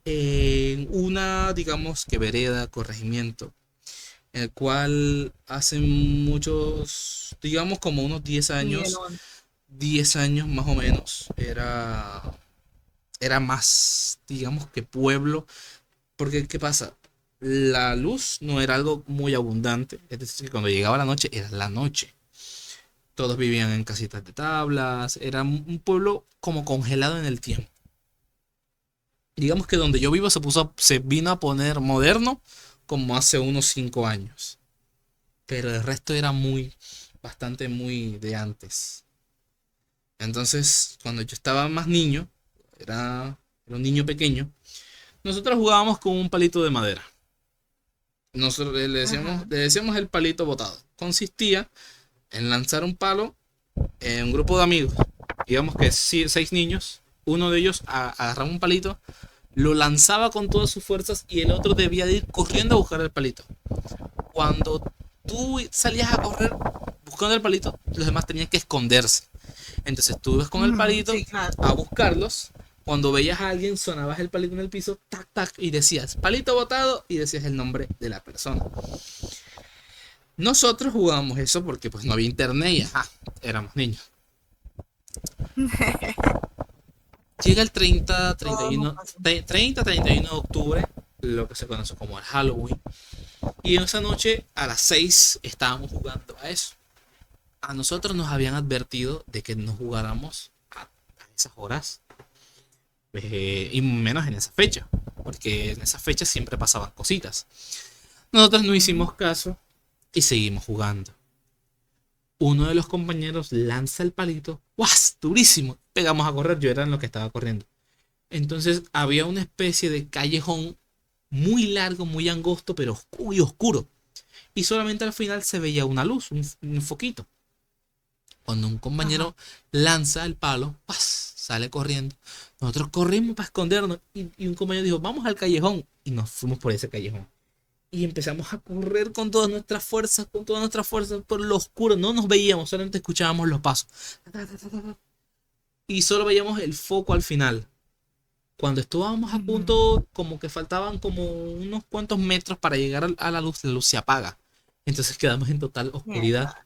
en una, digamos que vereda, corregimiento, el cual hace muchos, digamos como unos 10 años, Miguelón. 10 años más o menos, era más, digamos que pueblo, porque ¿qué pasa? La luz no era algo muy abundante, es decir, que cuando llegaba la noche era la noche. Todos vivían en casitas de tablas, era un pueblo como congelado en el tiempo. Digamos que donde yo vivo se vino a poner moderno como hace unos 5 años. Pero el resto era bastante muy de antes. Entonces, cuando yo estaba más niño, era un niño pequeño, nosotros jugábamos con un palito de madera. Nosotros Ajá. le decíamos el palito botado. Consistía en lanzar un palo en un grupo de amigos. Digamos que 6 niños, uno de ellos agarraba un palito, lo lanzaba con todas sus fuerzas y el otro debía de ir corriendo a buscar el palito. Cuando tú salías a correr buscando el palito, los demás tenían que esconderse. Entonces tú ibas con el Ujú, palito sí, claro. a buscarlos. Cuando veías a alguien, sonabas el palito en el piso, tac, tac, y decías palito botado y decías el nombre de la persona. Nosotros jugábamos eso porque pues no había internet y ajá, éramos niños. Llega el 30, Todo nos 31, pasó. 30, 31 de octubre, lo que se conoce como el Halloween. Y en esa noche a las 6 estábamos jugando a eso. A nosotros nos habían advertido de que no jugáramos a esas horas, y menos en esa fecha, porque en esa fecha siempre pasaban cositas. Nosotros no Ujú. hicimos caso y seguimos jugando. Uno de los compañeros lanza el palito, ¡guas! Durísimo. Pegamos a correr, yo era en lo que estaba corriendo. Entonces había una especie de callejón muy largo, muy angosto, pero muy oscuro. Y solamente al final se veía una luz, un foquito. Cuando un Ajá. compañero lanza el palo, ¡pas! Sale corriendo. Nosotros corrimos para escondernos y un compañero dijo, vamos al callejón. Y nos fuimos por ese callejón. Y empezamos a correr con todas nuestras fuerzas por lo oscuro. No nos veíamos, solamente escuchábamos los pasos. Y solo veíamos el foco al final. Cuando estábamos a Ujú. punto, como que faltaban como unos cuantos metros para llegar a la luz se apaga. Entonces quedamos en total oscuridad. Mierda.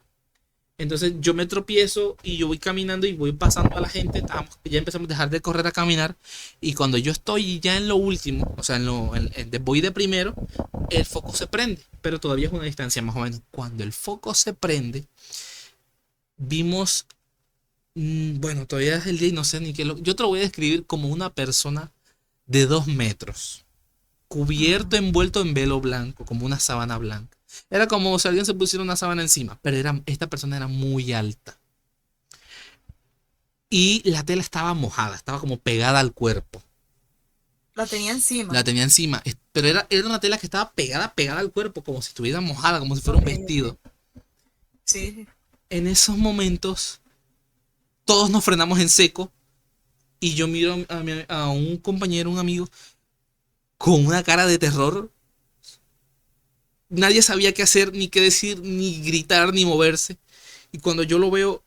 Entonces yo me tropiezo y yo voy caminando y voy pasando a la gente. Ya empezamos a dejar de correr a caminar. Y cuando yo estoy ya en lo último, o sea, voy de primero, el foco se prende. Pero todavía es una distancia más o menos. Cuando el foco se prende, vimos, bueno, todavía es el día y no sé ni qué. Yo te lo voy a describir como una persona de 2 metros, cubierto, Ujú. envuelto en velo blanco, como una sábana blanca. Era como si alguien se pusiera una sábana encima, pero esta persona era muy alta. y la tela estaba mojada, estaba como pegada al cuerpo. La tenía encima. La tenía encima, pero era una tela que estaba pegada al cuerpo, como si estuviera mojada, como si fuera un Ok, vestido. ok. Sí. En esos momentos, todos nos frenamos en seco y yo miro a un compañero, un amigo, con una cara de terror. Nadie sabía qué hacer, ni qué decir, ni gritar, ni moverse. Y cuando yo lo veo,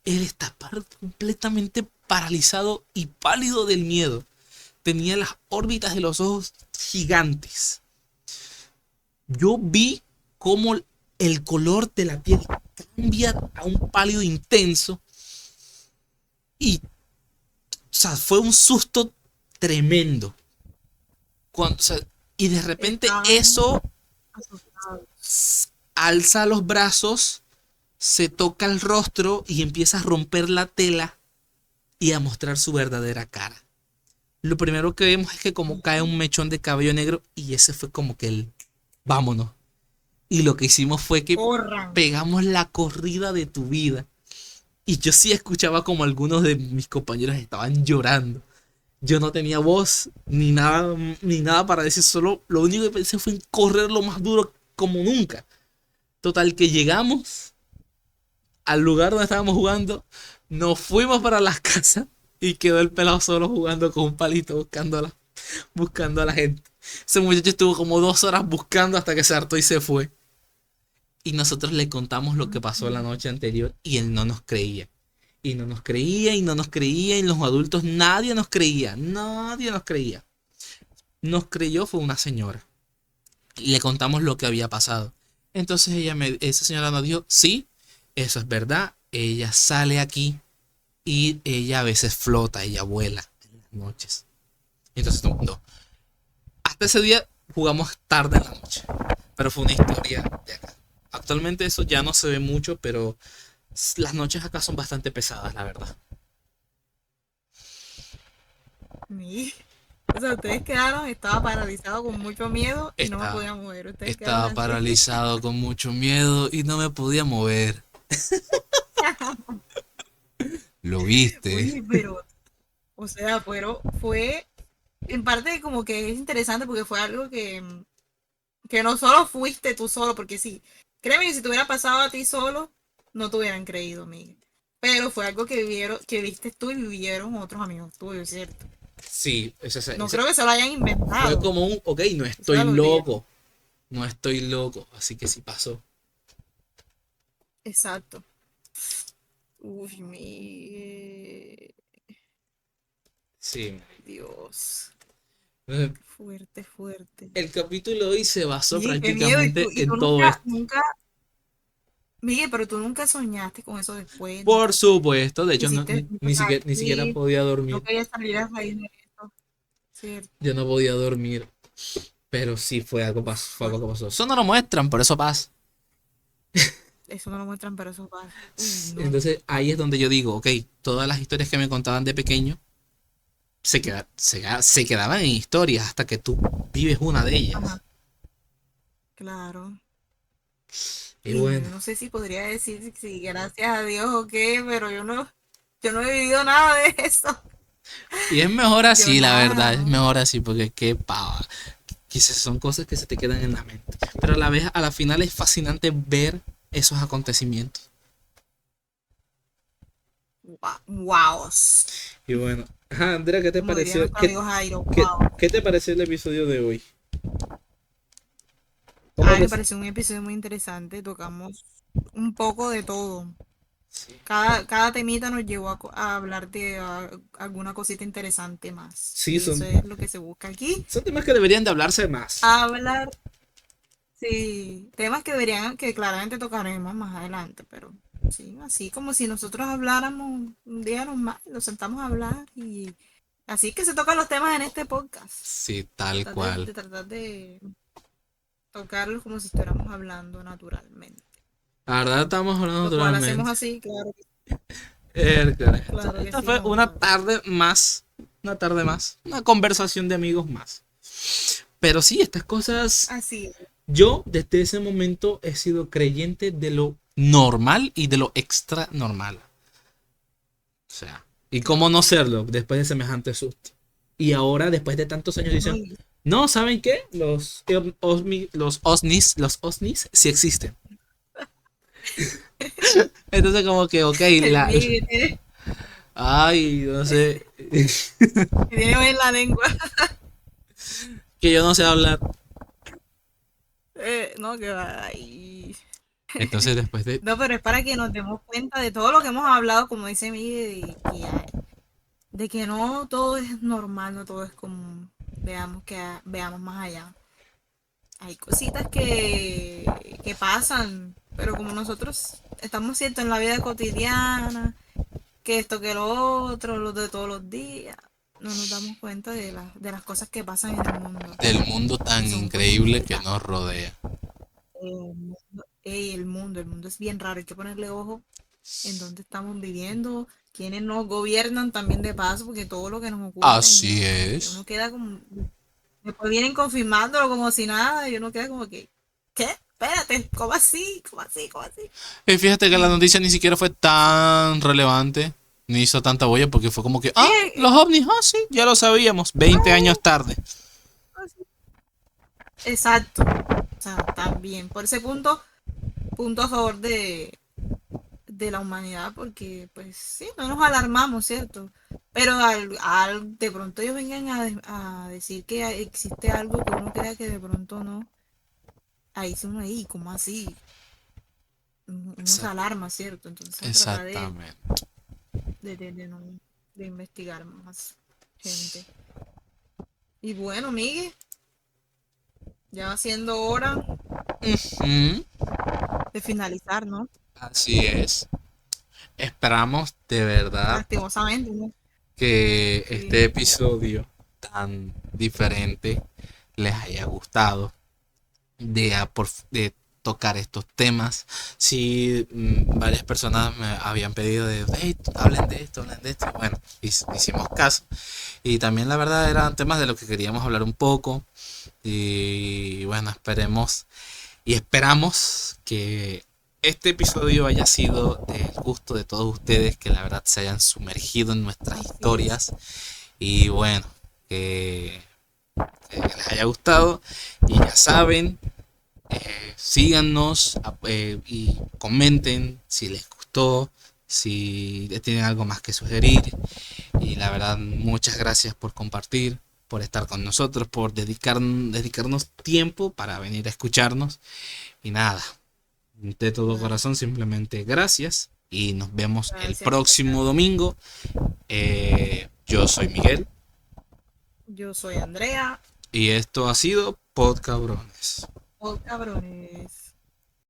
él está completamente paralizado y pálido del miedo. Tenía las órbitas de los ojos gigantes. Yo vi cómo el color de la piel cambia a un pálido intenso. Y, o sea, fue un susto tremendo. O sea, y de repente Estaban eso asustados. alza los brazos, se toca el rostro y empieza a romper la tela y a mostrar su verdadera cara. Lo primero que vemos es que como cae un mechón de cabello negro y ese fue como que el vámonos. Y lo que hicimos fue que Corran. pegamos la corrida de tu vida. Y yo sí escuchaba como algunos de mis compañeros estaban llorando. Yo no tenía voz ni nada para decir, solo lo único que pensé fue en correr lo más duro como nunca. Total que llegamos al lugar donde estábamos jugando, nos fuimos para las casas y quedó el pelado solo jugando con un palito buscando a la gente. Ese muchacho estuvo como 2 horas buscando hasta que se hartó y se fue. Y nosotros le contamos lo que pasó la noche anterior y él no nos creía. Y no nos creía y no nos creía y los adultos nadie nos creía, nadie nos creía. Nos creyó fue una señora. Y le contamos lo que había pasado. Entonces esa señora nos dijo, sí, eso es verdad, ella sale aquí y ella a veces flota, ella vuela en las noches. Entonces, no. Hasta ese día jugamos tarde en la noche, pero fue una historia de acá. Actualmente eso ya no se ve mucho, pero las noches acá son bastante pesadas, la verdad. Mi- O sea, ustedes quedaron, estaba paralizado con mucho miedo y no me Estaba, podía mover. Ustedes quedaron estaba así. paralizado con mucho miedo y no me podía mover. ¿Lo viste? Oye, pero, o sea, fue en parte como que es interesante porque fue algo que no solo fuiste tú solo, porque sí, créeme que si te hubiera pasado a ti solo, no te hubieran creído, Miguel. Pero fue algo que vivieron, que viste tú y vivieron otros amigos tuyos, ¿cierto? Sí, No creo que se lo hayan fue inventado. como un, ok, no Eso estoy era lo real. loco, no estoy loco, así que sí pasó. Exacto. Uy, Miguel. Sí. Dios. Eh, Qué fuerte, fuerte. El capítulo hoy se basó Miguel, qué miedo. prácticamente Y en tú todo nunca, esto. nunca, Miguel, pero tú nunca soñaste con eso después, Por nunca supuesto, de hecho quisiste tocar ni siquiera aquí, podía no dormir. querías salir a raíz de esto, ¿cierto? Yo no podía dormir, pero sí Uf, fue algo que fuerte. pasó. Eso no lo muestran, por eso pasa. Eso no lo muestran, pero eso pasa. Uy, no. Entonces ahí es donde yo digo, ok, todas las historias que me contaban de pequeño se quedaban en historias hasta que tú vives una de Ajá, ellas. claro. Y Y bueno, yo no sé si podría decir si gracias a Dios o qué, pero yo no he vivido nada de eso. y es mejor Yo así, la nada, verdad, es ¿no? mejor así, porque qué pava. Quizás son cosas que se te quedan en la mente. Pero a la vez, a la final es fascinante ver esos acontecimientos. Wow. Y bueno, ajá, Andrea, ¿qué te Como diría pareció? nuestro amigo Jairo, Qué, wow. qué te pareció el episodio de hoy? ¿Cómo Ay, te... me pareció un episodio muy interesante. Tocamos un poco de todo. Sí, Cada temita nos llevó a hablar de alguna cosita interesante más. sí, Y eso es lo que se busca aquí. son temas que deberían de hablarse más. Hablar, sí, temas que deberían, que claramente tocaremos más adelante, pero sí, así como si nosotros habláramos un día normal, nos sentamos a hablar y así que se tocan los temas en este podcast. Sí, tal Tratar de, cual. de tratar de tocarlos como si estuviéramos hablando naturalmente. La verdad estamos hablando Lo cual hacemos naturalmente. así, claro, Hércules. claro que Esta sí, fue Juan Pablo. una tarde más, una conversación de amigos más. Pero sí, estas cosas, Así es. yo desde ese momento he sido creyente de lo normal y de lo extra normal. O sea, ¿Y cómo no serlo después de semejante susto? Y ahora, después de tantos años, ¿no? dicen, no, ¿saben qué? Los OVNIs sí existen. Entonces como que, ok, El Miguel ay, no sé, tiene hoy en la lengua. que yo no sé hablar. No, que va ahí. Entonces después de, No, pero es para que nos demos cuenta de todo lo que hemos hablado, como dice Miguel, de que no todo es normal, no todo es común. Veamos veamos más allá. Hay cositas que pasan, pero como nosotros estamos ciertos en la vida cotidiana, que esto, que lo otro, lo de todos los días, no nos damos cuenta de las cosas que pasan en el mundo. del mundo Y tan son cosas increíble que que nos rodea. el mundo es bien raro, hay que ponerle ojo en dónde estamos viviendo, quiénes nos gobiernan también de paso, porque todo lo que nos ocurre, Así es. uno queda como, después vienen confirmándolo como si nada, y uno queda como que, ¿qué? Espérate, ¿cómo así? ¿Cómo así? ¿Cómo así? Y fíjate que la Y noticia ni siquiera fue tan relevante, ni hizo tanta bulla, porque fue como que, sí, los ovnis, sí, ya lo sabíamos, 20 años tarde. exacto. O sea, también, por ese punto a favor de la humanidad, porque pues sí, no nos alarmamos, ¿cierto? Pero de pronto ellos vengan a decir que existe algo que uno crea que de pronto no, ahí sí uno ahí, ¿cómo así? Uno se Exact- alarma, ¿cierto? Entonces trata Exactamente. no, de investigar más gente. Y bueno, Miguel, ya va siendo hora Mm, de finalizar, ¿no? así es. Esperamos de verdad Lastimosamente, ¿no? que este Sí, episodio tan diferente les haya gustado de tocar estos temas. Si varias personas me habían pedido de, hey, hablen de esto, bueno, hicimos caso. Y también la verdad eran temas de los que queríamos hablar un poco. Y bueno, esperamos que este episodio haya sido del gusto de todos ustedes, que la verdad se hayan sumergido en nuestras así es. historias. Y bueno, que les haya gustado. Y ya saben, síganos y comenten si les gustó, si tienen algo más que sugerir. Y la verdad, muchas gracias por compartir, por estar con nosotros, por dedicarnos tiempo para venir a escucharnos. Y nada, de todo Bueno, corazón, simplemente gracias. Y nos vemos el gracias. próximo domingo. Yo soy Miguel. Yo soy Andrea. Y esto ha sido Podcabrones. Oh, cabrones.